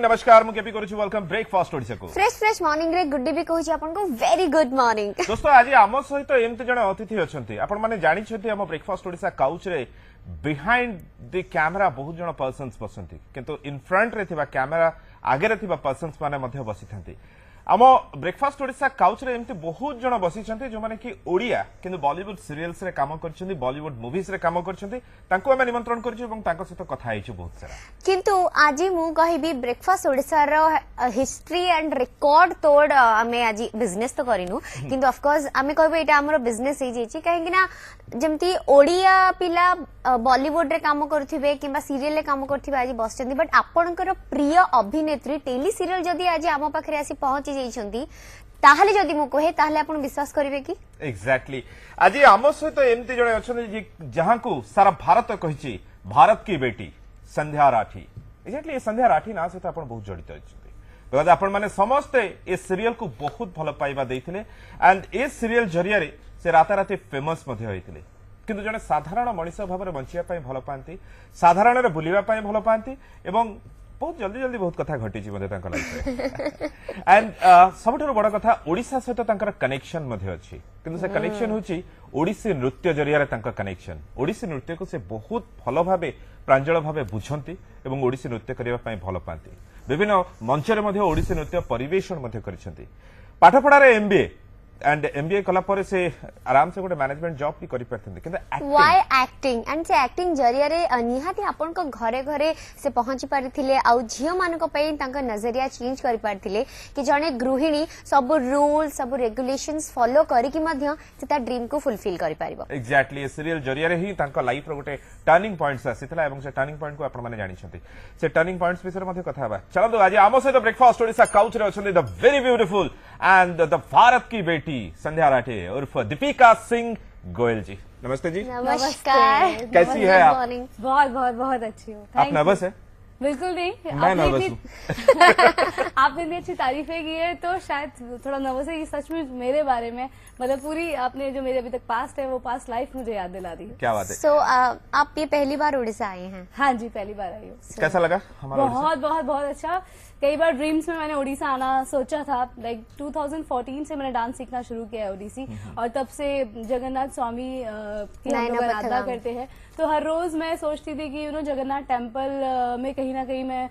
नमस्कार मु KP करूछी welcome breakfast Odisha को फ्रेश मॉर्निंग रे गुड भी कहूची आपन को वेरी गुड मॉर्निंग। दोस्तों आज आम सहित एमती जने अतिथि अछंती आपण माने जानि छथि हम ब्रेकफास्ट ओडिसा काउच रे बिहाइंड द कैमरा बहुत जण पर्सन्स बसंती किंतु इन फ्रंट रे थिबा कैमरा आगे रे थिबा पर्सन्स माने मध्ये बसिथंती। आम ब्रेकफास्ट ओडिसा काउच रे एमती बहुत जण बसिछंती जो माने कि ओडिया किंतु बॉलीवुड सीरियल्स रे काम करछंती बॉलीवुड मूवीज रे काम करछंती तांको हम निमंत्रण करछु एवं तांको सहित कथा आइछु बहुत सारा। किंतु आज मु कहिबी ब्रेकफास्ट ओडिसा रो हिस्ट्री एंड रिकॉर्ड तोड़ आमे आज बिजनेस तो करिनु किंतु ऑफ कोर्स आमे कहबे एटा हमरो बिजनेस हे जेची काहे कि ना जेमती ओडिया पिला बॉलीवुड रे काम करथिबे किबा सीरियल रे काम करथिबे आज बसचंती बट आपनकर प्रिय अभिनेत्री टेली सीरियल जदी आज आम पाखरे आसी पहुंची जाइछंती ताहले जदी मु कहे ताहले आपण विश्वास करिवे कि एग्जैक्टली आज आम सहित एमती जणे अछन जहां को सारा भारत कहिछि भारत की बेटी संध्या राठी। एग्जैक्टली संध्या राठी ना सहित आपण बहुत जड़ित अछिते बिकॉज आपण माने समस्ते ए सीरियल को बहुत भल पाइबा देइथिले एंड ए सीरियल जरिया रे से राताराती फेमस मध्ये होइथिले किंतु जने साधारण मनीष भाव में बंचिया पाई भल पाती साधारण रे बुलिबा पाई भल पाती एवं बहुत जल्दी जल्दी बहुत कथा घटी लाइफ एंड सबुठ बड़ कथा ओडिशा सहित तांकर कनेक्शन मध्ये अछि किंतु से कनेक्शन होची ओडिसी नृत्य जरिया रे तांकर कनेक्शन ओडिसी नृत्य को से बहुत भल भाबे प्रांजल भाबे बुझंती एवं ओडिसी नृत्य करिबा पाई भल पाती विभिन्न मंच रे मध्ये ओडिसी नृत्य परिवेषण मध्ये करिसंती पाठ पढारे एमबीए एंड एमबीए कला पर से आराम से गोटे मैनेजमेंट जॉब भी करि परथि किंतु व्हाई एक्टिंग एंड से एक्टिंग जरिया रे निहाती आपन को घरे घरे से पहुंची पारिथिले आ झियो मान को पई तांका नजरिया चेंज करि पारिथिले कि जने गृहिणी सब रूल सब रेगुलेशंस फॉलो करी कि मध्य सेता ड्रीम को फुलफिल करि पारिबो। एग्जैक्टली सीरियल जरिया रे ही तांका लाइफ रो गोटे टर्निंग पॉइंट्स आसीतला एवं से टर्निंग पॉइंट को आपण माने जानि छथि से टर्निंग पॉइंट्स विषय मध्ये कथा बा। चलो आज आमो से ब्रेकफास्ट ओडिसा काउच रे अछन the very beautiful and the Bharat की बेटी संध्या राठी उर्फ दीपिका सिंह गोयल जी। नमस्ते जी। नमस्कार। कैसी है आप? बहुत बहुत बहुत अच्छी हो। आप नर्वस है? बिल्कुल नहीं। मैं नर्वस हूँ। आपने इतनी अच्छी तारीफें की है तो शायद थोड़ा नर्वस है कि सच में मेरे बारे में मतलब पूरी आपने जो मेरे अभी तक पास्ट है वो पास्ट लाइफ मुझे याद दिला दी। क्या बात है। सो आप ये पहली बार उड़ीसा आए हैं? हाँ जी पहली बार आई हूँ। कैसा लगा हमारा? बहुत बहुत बहुत अच्छा। कई बार ड्रीम्स में मैंने ओडिशा आना सोचा था लाइक 2014 से मैंने डांस सीखना शुरू किया है ओडिसी और तब से जगन्नाथ स्वामी की हम लोग आराधना करते हैं तो हर रोज मैं सोचती थी कि जगन्नाथ टेम्पल में कहीं ना कहीं मैं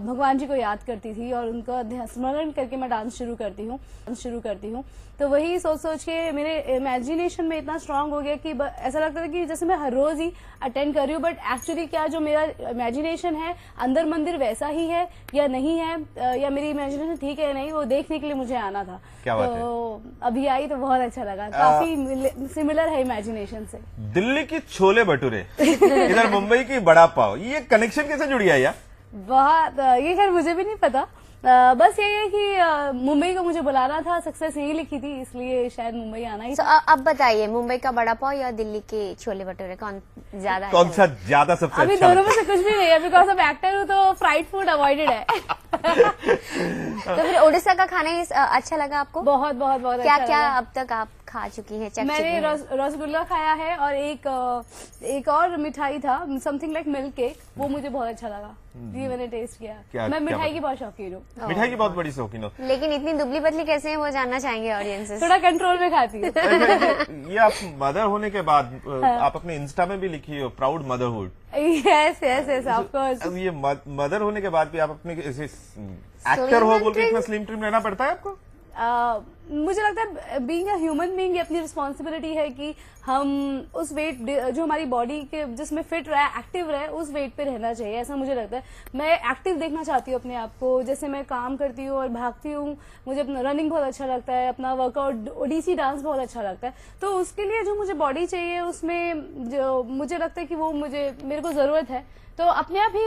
भगवान जी को याद करती थी और उनका स्मरण करके मैं डांस शुरू करती हूँ तो वही सोच सोच के मेरे इमेजिनेशन में इतना स्ट्रांग हो गया कि ऐसा लगता था कि जैसे मैं हर रोज ही अटेंड कर रही हूँ बट एक्चुअली क्या जो मेरा इमेजिनेशन है अंदर मंदिर वैसा ही है या नहीं है या मेरी इमेजिनेशन ठीक है या नहीं वो देखने के लिए मुझे आना था। क्या बात तो अभी आई तो बहुत अच्छा लगा काफी सिमिलर है इमेजिनेशन से। दिल्ली की छोले भटूरे इधर मुंबई की बड़ा पाव ये कनेक्शन कैसे जुड़ी है यार? बहुत ये खैर मुझे भी नहीं पता बस ये है कि मुंबई को मुझे बुलाना था सक्सेस यही लिखी थी इसलिए शायद मुंबई आना ही। अब बताइए मुंबई का बड़ा पाव या दिल्ली के छोले भटूरे कौन सा ज्यादा सबसे अभी अच्छा दोनों में से कुछ भी नहीं है बिकॉज अब एक्टर हूँ तो फ्राइड फूड अवॉइडेड है। तो फिर ओडिशा का खाना ही अच्छा लगा आपको? बहुत बहुत बहुत क्या अच्छा क्या लगा। अब तक आप खा चुकी हैं? मैंने रसगुल्ला खाया है और एक और मिठाई था समथिंग लाइक मिल्क केक वो मुझे बहुत अच्छा लगा ये मैंने टेस्ट किया। मैं मिठाई की बहुत शौकीन हूँ। मिठाई की बहुत बड़ी शौकीन हो लेकिन इतनी दुबली पतली कैसे है वो जानना चाहेंगे ऑडियंसेस। थोड़ा कंट्रोल में खाती हूँ। ये आप मदर होने के बाद आप अपने इंस्टा में भी लिखी हो proud motherhood. Yes yes yes of course. अब ये मदर होने के बाद भी आप अपने एक्टर हो बोल के इतना स्लिम ट्रिम रहना पड़ता है आपको? मुझे लगता है बीइंग अ ह्यूमन बीइंग ये अपनी रिस्पॉन्सिबिलिटी है कि हम उस वेट जो हमारी बॉडी के जिसमें फिट रहे एक्टिव रहे उस वेट पे रहना चाहिए ऐसा मुझे लगता है। मैं एक्टिव देखना चाहती हूँ अपने आप को जैसे मैं काम करती हूँ और भागती हूँ मुझे अपना रनिंग बहुत अच्छा लगता है अपना वर्कआउट ओडीसी डांस बहुत अच्छा लगता है तो उसके लिए जो मुझे बॉडी चाहिए उसमें जो मुझे लगता है कि वो मेरे को जरूरत है तो अपने आप ही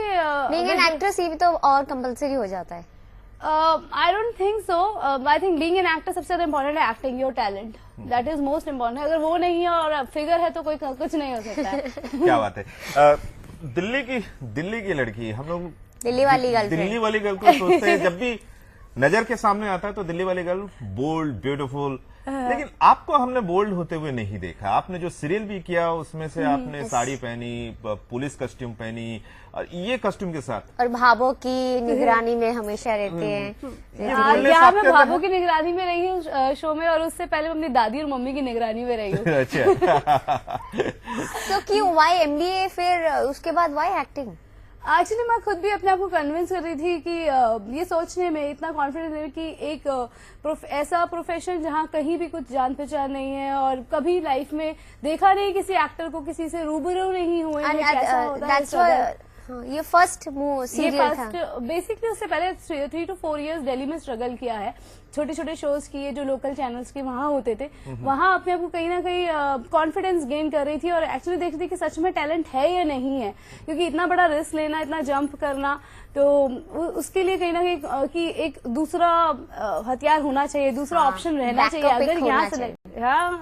बीइंग एन एक्ट्रेस ये भी तो और कंपलसरी हो जाता है। I don't think so. I think being an actor सबसे ज्यादा इम्पोर्टेंट है acting your talent that is most important. अगर वो नहीं है और फिगर है तो कोई कुछ नहीं हो सकता है। क्या बात है। दिल्ली की लड़की हम लोग दिल्ली वाली गर्ल को सोचते हैं जब भी नजर के सामने आता है तो दिल्ली वाली गर्ल बोल्ड ब्यूटीफुल लेकिन आपको हमने बोल्ड होते हुए नहीं देखा। आपने जो सीरियल भी किया उसमें से आपने साड़ी पहनी, पुलिस कस्ट्यूम पहनी, और ये कस्ट्यूम के साथ और भाभो की निगरानी में हमेशा रहते हैं। ये बोलने से यहाँ मैं आपका भाभो की निगरानी में रही हूँ शो में, और उससे पहले मैं अपनी दादी और मम्मी की निगरानी में रही हूँ। अच्छा। तो क्यों वाई MBA, फिर उसके बाद वाई एक्टिंग? एक्चुअली मैं खुद भी अपने आप को कन्विंस कर रही थी कि ये सोचने में इतना कॉन्फिडेंस है कि एक ऐसा प्रोफेशन जहाँ कहीं भी कुछ जान पहचान नहीं है, और कभी लाइफ में देखा नहीं किसी एक्टर को किसी से रूबरू नहीं हुए हैं, कैसा होता है struggle। ये फर्स्ट सीरियल था। बेसिकली उससे पहले 3 to 4 years दिल्ली में स्ट्रगल किया है, छोटे छोटे शोज किए जो लोकल चैनल्स के वहां होते थे, वहां अपने आप को कहीं ना कहीं कॉन्फिडेंस गेन कर रही थी, और एक्चुअली देख रही थी कि सच में टैलेंट है या नहीं है, क्योंकि इतना बड़ा रिस्क लेना, इतना जंप करना, तो उसके लिए कहीं ना कहीं कि एक दूसरा हथियार होना चाहिए, दूसरा ऑप्शन रहना चाहिए। अगर यहाँ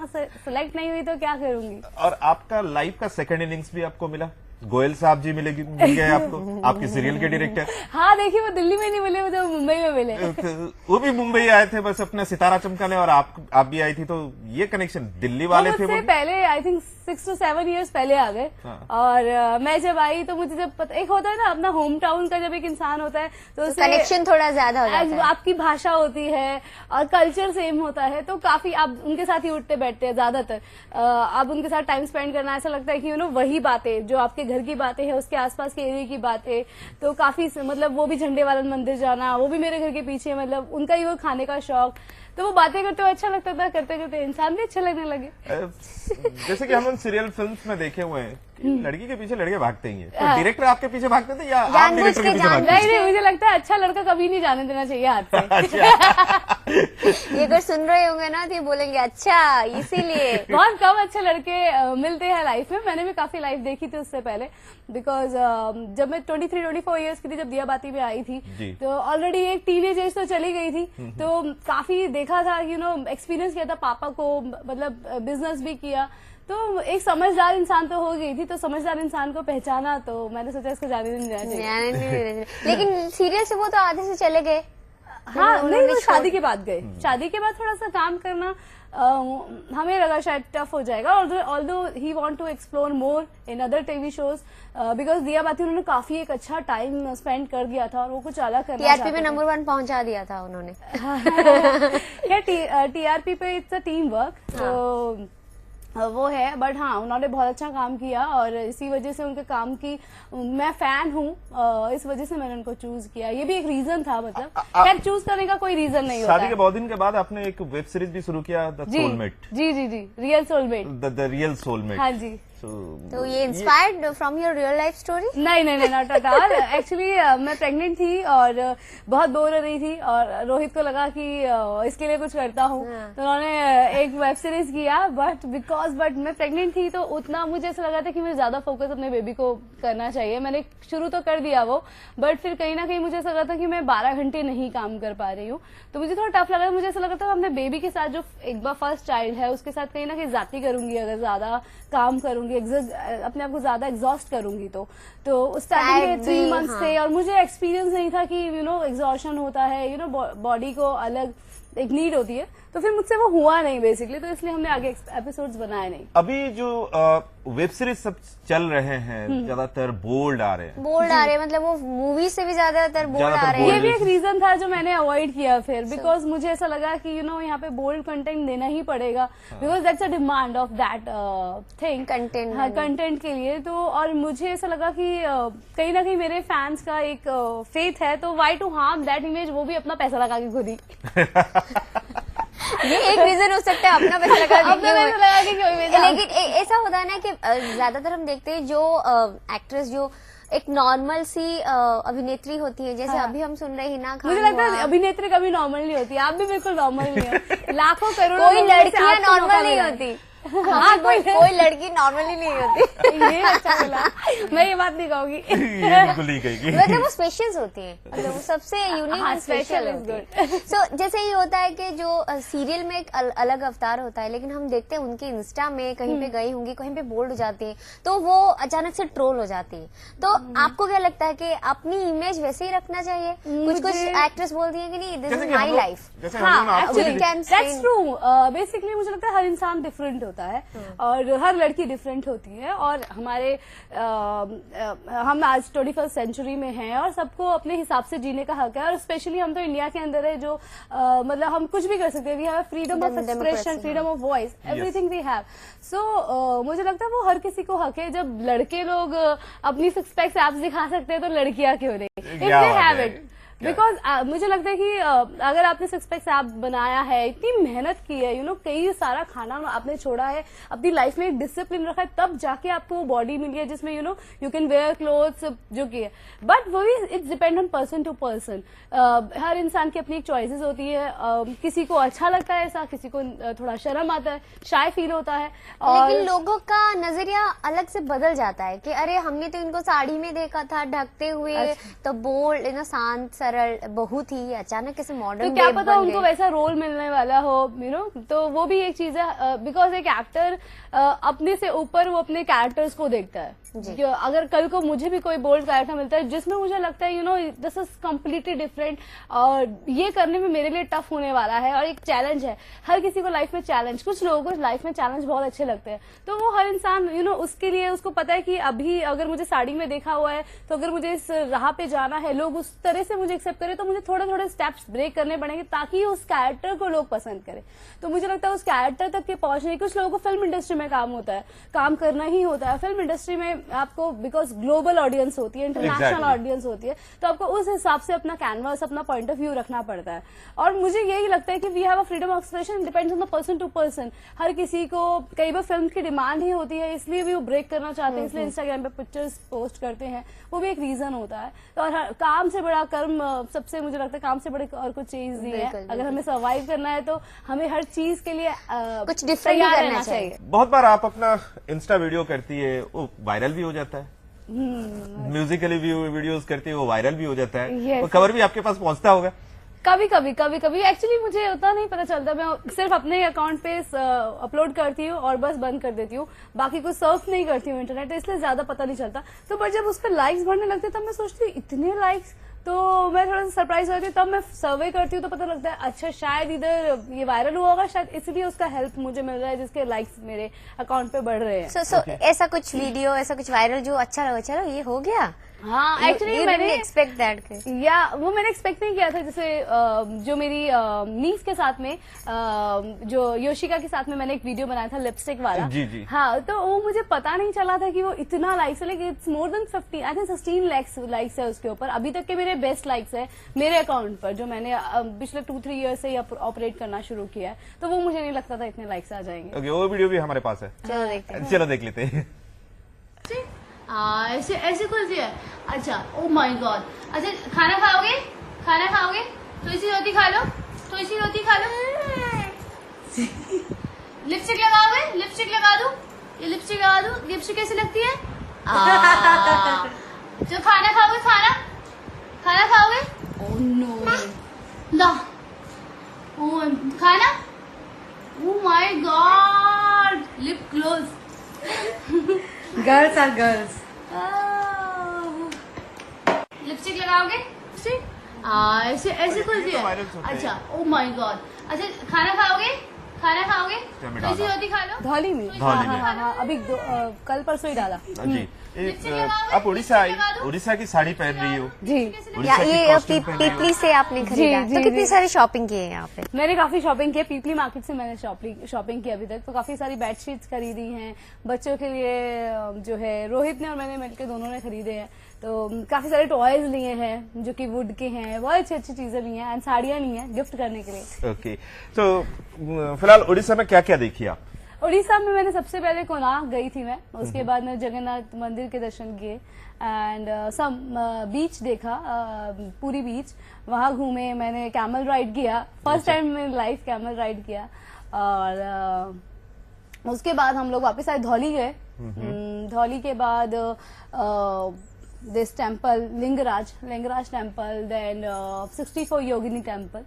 सेलेक्ट नहीं हुई तो क्या करूंगी। और आपका लाइफ का सेकंड इनिंग्स भी आपको मिला, गोयल साहब जी मिल गए आपको, आपकी सीरियल के डायरेक्टर। हाँ देखिए, वो दिल्ली में नहीं मिले, वो तो मुंबई में मिले। वो भी मुंबई आए थे बस अपना सितारा चमकाने, और आप भी आई थी, तो ये कनेक्शन दिल्ली वाले थे। मुझसे पहले आई थिंक 6 to 7 years पहले आ गए। और मैं जब आई तो मुझे जब पता, एक होता है ना अपना होम टाउन का, जब एक इंसान होता है तो कनेक्शन थोड़ा ज्यादा हो जाता है, आपकी भाषा होती है और कल्चर सेम होता है, तो काफी आप उनके साथ ही उठते बैठते हैं ज्यादातर। आप उनके साथ टाइम स्पेंड करना, ऐसा लगता है कि वही बातें जो आपके घर की बातें हैं, उसके आसपास के एरिया की बातें, तो काफी मतलब वो भी झंडे वाला मंदिर जाना, वो भी मेरे घर के पीछे, मतलब उनका ही वो खाने का शौक, तो वो बातें करते हुए अच्छा लगता था, करते करते इंसान भी अच्छे लगने लगे। जैसे कि हम उन सीरियल फिल्म्स में देखे हुए हैं, लड़की के पीछे लड़के भागते ही हैं, तो डायरेक्टर आपके पीछे भागते थे या आप डायरेक्टर के पीछे भागते थे? नहीं, मुझे लगता है अच्छा लड़का कभी नहीं जाने देना चाहिए हाथ से। ये अगर सुन रहे होंगे ना तो ये बोलेंगे अच्छा, इसीलिए बहुत कम अच्छे लड़के मिलते हैं लाइफ में। मैंने भी काफी लाइफ देखी थी उससे पहले, बिकॉज जब मैं 23-24 ईयर्स की थी, जब दिया बाती में आई थी, तो ऑलरेडी एक टीनेज एज तो चली गई थी, तो काफी देखा था, एक्सपीरियंस किया था पापा को, मतलब बिजनेस भी किया, तो एक समझदार इंसान तो हो गई थी, तो समझदार इंसान को पहचाना, तो मैंने सोचा इसको जाने नहीं देना चाहिए। लेकिन सीरियल से वो तो आधे से चले गए। हाँ नहीं, वो शादी के बाद गए। शादी के बाद थोड़ा सा काम करना हमें लगा शायद टफ हो जाएगा, although he want to explore more in other TV shows, because Diya Baati उन्होंने काफी एक अच्छा टाइम स्पेंड कर दिया था, और वो कुछ अलग करना चाहते थे। TRP पे नंबर 1 पहुंचा दिया था उन्होंने। TRP पे इट्स अ टीम वर्क, तो वो है, बट हाँ उन्होंने बहुत अच्छा काम किया, और इसी वजह से उनके काम की मैं फैन हूँ, इस वजह से मैंने उनको चूज किया। ये भी एक रीजन था, मतलब खैर चूज करने का कोई रीजन नहीं होता। शादी के बहुत दिन के बाद आपने एक वेब सीरीज भी शुरू किया, द सोलमेट। जी, real soulmate. The real soulmate. हाँ जी। तो ये inspired from your real life story? नहीं, नॉट एट ऑल। एक्चुअली मैं प्रेग्नेंट थी और बहुत बोर हो रही थी, और रोहित को लगा कि इसके लिए कुछ करता हूँ, तो उन्होंने एक वेब सीरीज किया, बट मैं प्रेग्नेंट थी, तो उतना मुझे ऐसा लगा था कि मुझे ज्यादा फोकस अपने बेबी को करना चाहिए। मैंने शुरू तो कर दिया वो, बट फिर कहीं ना कहीं मुझे ऐसा लगा था कि मैं 12 घंटे नहीं काम कर पा रही हूँ, तो मुझे थोड़ा टफ लगा। मुझे ऐसा लगा था अपने बेबी के साथ, जो एक बार फर्स्ट चाइल्ड है, उसके साथ कहीं ना कहीं जाती करूंगी, अगर ज्यादा काम करूंगी, अपने आप को ज्यादा एग्जॉस्ट करूंगी, तो उस टाइम में 3 months थे, और मुझे एक्सपीरियंस नहीं था कि एग्जॉशन होता है, बॉडी को अलग एक नीड होती है, तो फिर मुझसे वो हुआ नहीं बेसिकली, तो इसलिए हमने आगे एपिसोड्स बनाए नहीं। अभी जो वेब सीरीज सब चल रहे हैं, ज्यादातर बोल्ड आ रहे हैं, मतलब वो मूवी से भी ज्यादातर बोल्ड आ रहे हैं। ये भी एक रीजन था जो मैंने अवॉइड किया फिर, बिकॉज मुझे ऐसा लगा कि यहाँ पे बोल्ड कंटेंट देना ही पड़ेगा, because that's a demand of that thing, content के लिए। तो और मुझे ऐसा लगा कि कहीं ना कहीं मेरे फैंस का एक फेथ है, तो why to harm that image, वो भी अपना पैसा लगा के खुद ही। ये एक रीजन हो सकता है, अपना पैसा लगा के क्यों। लेकिन ऐसा होता है ना कि ज्यादातर हम देखते हैं जो एक्ट्रेस जो एक नॉर्मल सी अभिनेत्री होती है, जैसे अभी हम सुन रहे हिना खान, मुझे लगता है अभिनेत्री कभी नॉर्मल नहीं होती, आप भी बिल्कुल नॉर्मल नहीं हो। लाखों करोड़ों कोई लड़कियां नॉर्मल नहीं होती। हाँ, कोई लड़की नॉर्मली नहीं होती। ये अच्छा बोला, मैं ये बात नहीं कहूंगी। ये बिल्कुल नहीं कहेगी। मतलब वो स्पेशल होती है, मतलब वो सबसे यूनिक हाँ, एंड स्पेशल special is होती है। सो जैसे ये होता है कि जो सीरियल में एक अलग अवतार होता है, लेकिन हम देखते हैं उनके इंस्टा में कहीं पे गई होंगी, कहीं पे बोल्ड हो जाती है, तो वो अचानक से ट्रोल हो जाती है। तो आपको क्या लगता है कि अपनी इमेज वैसे ही रखना चाहिए? कुछ एक्ट्रेस बोलती है कि नहीं, दिस इज माई लाइफ। जैसे हम लोग हाँ, आपको actually, भी- that's true. बेसिकली मुझे लगता है हर इंसान डिफरेंट होता है और हर लड़की डिफरेंट होती है, और हमारे हम आज 21st सेंचुरी में हैं और सबको अपने हिसाब से जीने का हक है, और स्पेशली हम तो इंडिया के अंदर है जो मतलब हम कुछ भी कर सकते हैं। We have freedom of expression, freedom of voice, everything we have. So मुझे लगता है वो हर किसी को हक है। जब लड़के लोग अपनी सिक्स पैक्स एब्स दिखा सकते हैं तो लड़कियां क्यों नहीं? इफ क्या दे बात हैव है। इट, बिकॉज मुझे लगता है कि अगर आपने सिक्स पैक्स ऐप बनाया है, इतनी मेहनत की है, कई सारा खाना आपने छोड़ा है, अपनी लाइफ में एक डिसिप्लिन रखा है, तब जाके आपको वो बॉडी मिली है जिसमें यू कैन वेयर क्लोथ्स जो कि है। बट वो भी it's depend on person to person. हर इंसान की अपनी एक चॉइसेस होती है। किसी को अच्छा लगता है ऐसा, किसी को थोड़ा शर्म आता है, शाय फील होता है। और लेकिन लोगों का नजरिया अलग से बदल जाता है कि अरे हमने तो इनको साड़ी में देखा था ढकते हुए, तो बोल्ड शांत सरल बहुत ही, अचानक कैसे मॉडर्न तो क्या पता उनको वैसा रोल मिलने वाला हो, तो वो भी एक चीज है। बिकॉज एक एक्टर अपने से ऊपर वो अपने कैरेक्टर्स को देखता है। कि अगर कल को मुझे भी कोई बोल्ड कैरेक्टर मिलता है जिसमें मुझे लगता है दिस इज कम्प्लीटली डिफरेंट और ये करने में मेरे लिए टफ होने वाला है और एक चैलेंज है। हर किसी को लाइफ में चैलेंज, कुछ लोगों को लाइफ में चैलेंज बहुत अच्छे लगते हैं, तो वो हर इंसान उसके लिए उसको पता है कि अभी अगर मुझे साड़ी में देखा हुआ है तो अगर मुझे इस राह पे जाना है, लोग उस तरह से मुझे एक्सेप्ट करें, तो मुझे थोड़े थोड़े स्टेप्स ब्रेक करने पड़ेंगे ताकि उस कैरेक्टर को लोग पसंद करें। तो मुझे लगता है उस कैरेक्टर तक के पहुंचने, कुछ लोगों को फिल्म इंडस्ट्री में काम होता है, काम करना ही होता है। फिल्म इंडस्ट्री में आपको बिकॉज ग्लोबल ऑडियंस होती है, इंटरनेशनल ऑडियंस होती है, तो आपको उस हिसाब से अपना कैनवास, अपना पॉइंट ऑफ व्यू रखना पड़ता है। और मुझे यही लगता है कि we have a freedom of expression, depends on the person to person. हर किसी को कई बार फिल्म की डिमांड ही होती है, इसलिए भी वो ब्रेक करना चाहते हैं, इसलिए इंस्टाग्राम पे पिक्चर्स पोस्ट करते हैं, वो भी एक रीजन होता है। तो और काम से बड़ा कर्म सबसे, मुझे लगता है काम से बड़े और कुछ चीज नहीं है। अगर हमें सर्वाइव करना है तो हमें हर चीज के लिए कुछ डिफरेंट करना चाहिए। बहुत बार आप अपना इंस्टा वीडियो करती है, वो वायरल भी हो जाता है, म्यूजिकली वीडियोस करती है, वो वायरल भी हो जाता है, Yes. वो कवर भी आपके पास पहुंचता होगा। कभी कभी एक्चुअली मुझे उतना नहीं पता चलता, मैं सिर्फ अपने अकाउंट पे अपलोड करती हूँ और बस बंद कर देती हूँ, बाकी कुछ सर्फ नहीं करती हूँ इंटरनेट, इसलिए ज्यादा पता नहीं चलता। तो पर जब उस पर लाइक्स बढ़ने लगते तब मैं सोचती हूँ इतने लाइक्स, तो मैं थोड़ा सा सरप्राइज होती हूँ। तब मैं सर्वे करती हूँ तो पता लगता है अच्छा शायद इधर ये वायरल हुआ होगा, शायद इसलिए उसका हेल्प मुझे मिल रहा है जिसके लाइक्स मेरे अकाउंट पे बढ़ रहे हैं। सो ऐसा कुछ वीडियो, ऐसा कुछ वायरल जो अच्छा लगा, चलो ये हो गया। हाँ, एक्चुअली मैंने एक्सपेक्ट दैट, या वो मैंने एक्सपेक्ट नहीं किया था। जैसे जो मेरी नीस के साथ में जो योशिका के साथ में मैंने एक वीडियो बनाया था लिपस्टिक वाला, जी जी। हाँ, तो वो मुझे पता नहीं चला था कि वो इतना लाइक्स है, लेकिन it's more than 15, I think 16 likes है उसके ऊपर। अभी तक के मेरे बेस्ट लाइक्स है मेरे अकाउंट पर, जो मैंने पिछले 2-3 ईयर से ही ऑपरेट करना शुरू किया है, तो वो मुझे नहीं लगता था इतने लाइक्स आ जाएंगे। ओके, वो वीडियो भी हमारे पास है, चलो देखते हैं। चलो देख लेते हैं। ऐसे ऐसे खुलती है। अच्छा, ओ माय गॉड। अच्छा, खाना खाओगे? खाना खाओगे? थोड़ी सी रोटी खा लो, थोड़ी सी रोटी खा लो। लिपस्टिक लगाओगे? लिपस्टिक लगा दूं? ये लिपस्टिक लगा दूं? लिपस्टिक कैसी लगती है? जो खाना खाओगे? खाना खाओगे? ओह नो, ला, ओ खाना, oh my God, lip close. Girls are girls. Lipstick लगाओगे? लिपस्टिक ऐसे ऐसे खुलती है। अच्छा, ओ माय गॉड। अच्छा, खाना खाओगे? खाना खाओगे? थोड़ी सी रोटी खा लो। धौली में, हाँ, अभी कल परसों ही डाला। जी, आप उड़ीसा की साड़ी पहन रही हो जी। उड़ीसा की ये costume पहन रही हो। पीपली से आपने खरीदा, जी, तो जी, कितनी जी। सारी शॉपिंग की है यहाँ पे? मैंने काफी शॉपिंग की है, पीपली मार्केट से मैंने शॉपिंग की अभी तक। तो काफी सारी बेडशीट्स खरीदी हैं बच्चों के लिए, जो है रोहित ने और मैंने मिलकर दोनों ने खरीदे हैं। तो काफी सारे टॉयज लिए हैं जो कि वुड के हैं, बहुत अच्छी अच्छी चीजें ली हैं, एंड साड़ियां ली हैं गिफ्ट करने के लिए। ओके, तो फिलहाल उड़ीसा में क्या क्या देखी आप? उड़ीसा में मैंने सबसे पहले कोणार्क गई थी मैं, उसके बाद मैंने जगन्नाथ मंदिर के दर्शन किए, एंड सम बीच देखा, पूरी बीच वहां घूमे। मैंने कैमल राइड किया, फर्स्ट टाइम मैंने लाइफ कैमल राइड किया, और उसके बाद हम लोग वापस आए, धौली गए। धौली के बाद this temple Lingaraj temple, then 64 Yogini temple.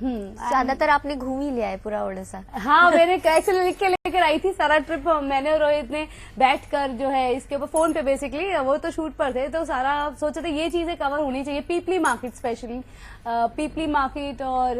ज्यादातर आपने घूम ही लिया है पूरा उड़ीसा। हाँ, मैंने एक्चुअली लिख के लेकर आई थी सारा ट्रिप। मैंने और रोहित ने बैठकर जो है इसके ऊपर फोन पे बेसिकली, वो तो शूट पर थे, तो सारा सोचे थे ये चीजें कवर होनी चाहिए। पीपली मार्केट स्पेशली, पीपली मार्केट, और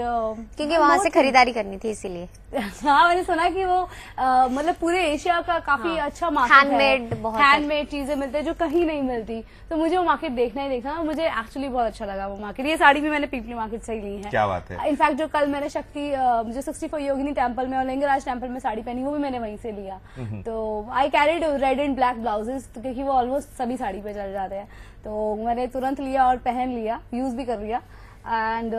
क्योंकि वहां से खरीदारी करनी थी इसीलिए। हाँ, मैंने सुना कि वो मतलब पूरे एशिया का काफी अच्छा मार्केट है, हैंडमेड बहुत हैंडमेड चीजें मिलते हैं जो कहीं नहीं मिलती। तो मुझे वो मार्केट देखना ही देखना, मुझे एक्चुअली बहुत अच्छा लगा वो मार्केट। ये साड़ी भी मैंने पीपली मार्केट से ही ली है। क्या बात है। इनफैक्ट जो कल मैंने शक्ति जो 64 योगिनी टेम्पल में और लिंगराज टेम्पल में साड़ी पहनी, वो भी मैंने वहीं से लिया। तो I carried red and black blouses, क्योंकि वो ऑलमोस्ट सभी साड़ी पे चल जाते हैं, तो मैंने तुरंत लिया और पहन लिया, यूज भी कर लिया। एंड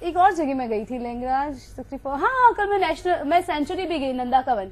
एक और जगह मैं गई थी, लिंगराज 64। हाँ, कल मैं सेंचुरी भी गई, नंदा कवन।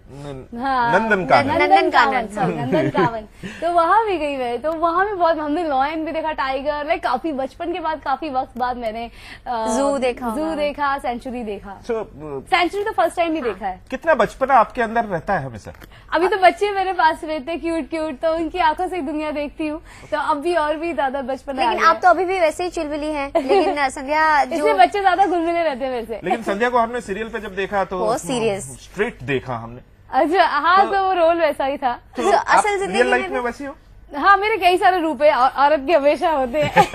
हाँ, नंदन कानन। नंदन कावन। तो वहां भी गई मैं, तो वहां भी बहुत, हमने लॉयन भी देखा, टाइगर, लाइक काफी बचपन के बाद, काफी वक्त बाद मैंने जू देखा, सेंचुरी देखा। सेंचुरी तो फर्स्ट टाइम ही देखा है। कितना बचपना आपके अंदर रहता है हमेशा। अभी तो बच्चे मेरे पास रहते हैं क्यूट क्यूट, तो उनकी आंखों से दुनिया देखती हूँ, तो अब भी और भी ज्यादा बचपन। लेकिन आप तो अभी भी वैसे ही चुलबुली हैं। लेकिन संध्या इसलिए बच्चे ज्यादा घुलमिले रहते हैं वैसे। लेकिन संध्या को हमने सीरियल पे जब देखा तो बहुत serious। स्ट्रेट देखा हमने। अच्छा, हाँ, तो वो रोल वैसा ही था। तो असल जिंदगी रियल लाइफ में में वैसी हो। हाँ, मेरे कई सारे रूप है, औरत के हमेशा होते हैं।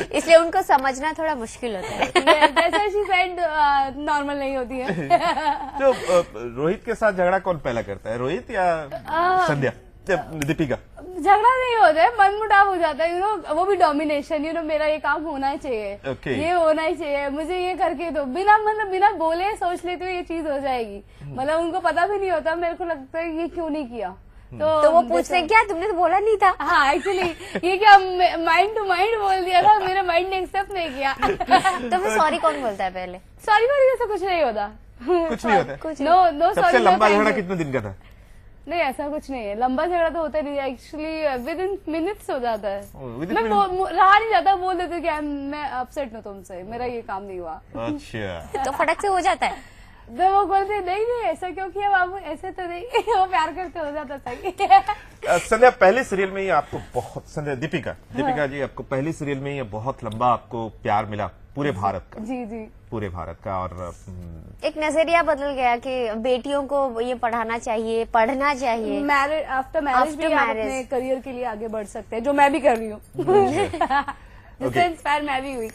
इसलिए उनको समझना थोड़ा मुश्किल होता है। जैसा शी सेड, नॉर्मल नहीं होती है। तो रोहित के साथ झगड़ा कौन पहला करता है, रोहित या संध्या, दीपिका? झगड़ा नहीं होता है, मनमुटाव हो जाता है, वो भी डोमिनेशन, मेरा ये काम होना ही चाहिए, Okay. ये होना ही चाहिए, मुझे ये करके दो, बिना बोले सोच लेते हुए ये चीज हो जाएगी। मतलब उनको पता भी नहीं होता, मेरे को लगता है ये क्यों नहीं किया। तो वो पूछते हैं क्या तुमने तो बोला नहीं था। हाँ, एक्चुअली ये क्या माइंड टू माइंड बोल दिया था, मेरा माइंड ने एक्सेप्ट नहीं किया। तो फिर सॉरी कौन बोलता है पहले? सॉरी वाली जैसा कुछ नहीं होता। कुछ नहीं होता। कुछ नो सबसे सॉरी। लंबा झगड़ा कितने दिन का था? नहीं, ऐसा कुछ नहीं है, लंबा झगड़ा तो होता नहीं, एक्चुअली विद इन मिनट्स हो जाता है। within मैं रहा नहीं जाता, बोल देती कि मैं अपसेट हूँ तुमसे, मेरा ये काम नहीं हुआ। अच्छा। तो फटक से हो जाता है। तो वो बोलते नहीं ऐसा क्यों किया बाबू, ऐसे तो नहीं। वो प्यार करते हो जाता सही। संध्या, पहले सीरियल में ही आपको बहुत, संध्या दीपिका जी, आपको पहले सीरियल में ही बहुत लंबा आपको प्यार मिला पूरे भारत का। जी पूरे भारत का। और एक नजरिया बदल गया कि बेटियों को ये पढ़ना चाहिए। आफ्टर मैरिज भी आप अपने करियर के लिए आगे बढ़ सकते हैं, जो मैं भी कर रही हूँ। जिससे इंस्पायर मैं भी हुई।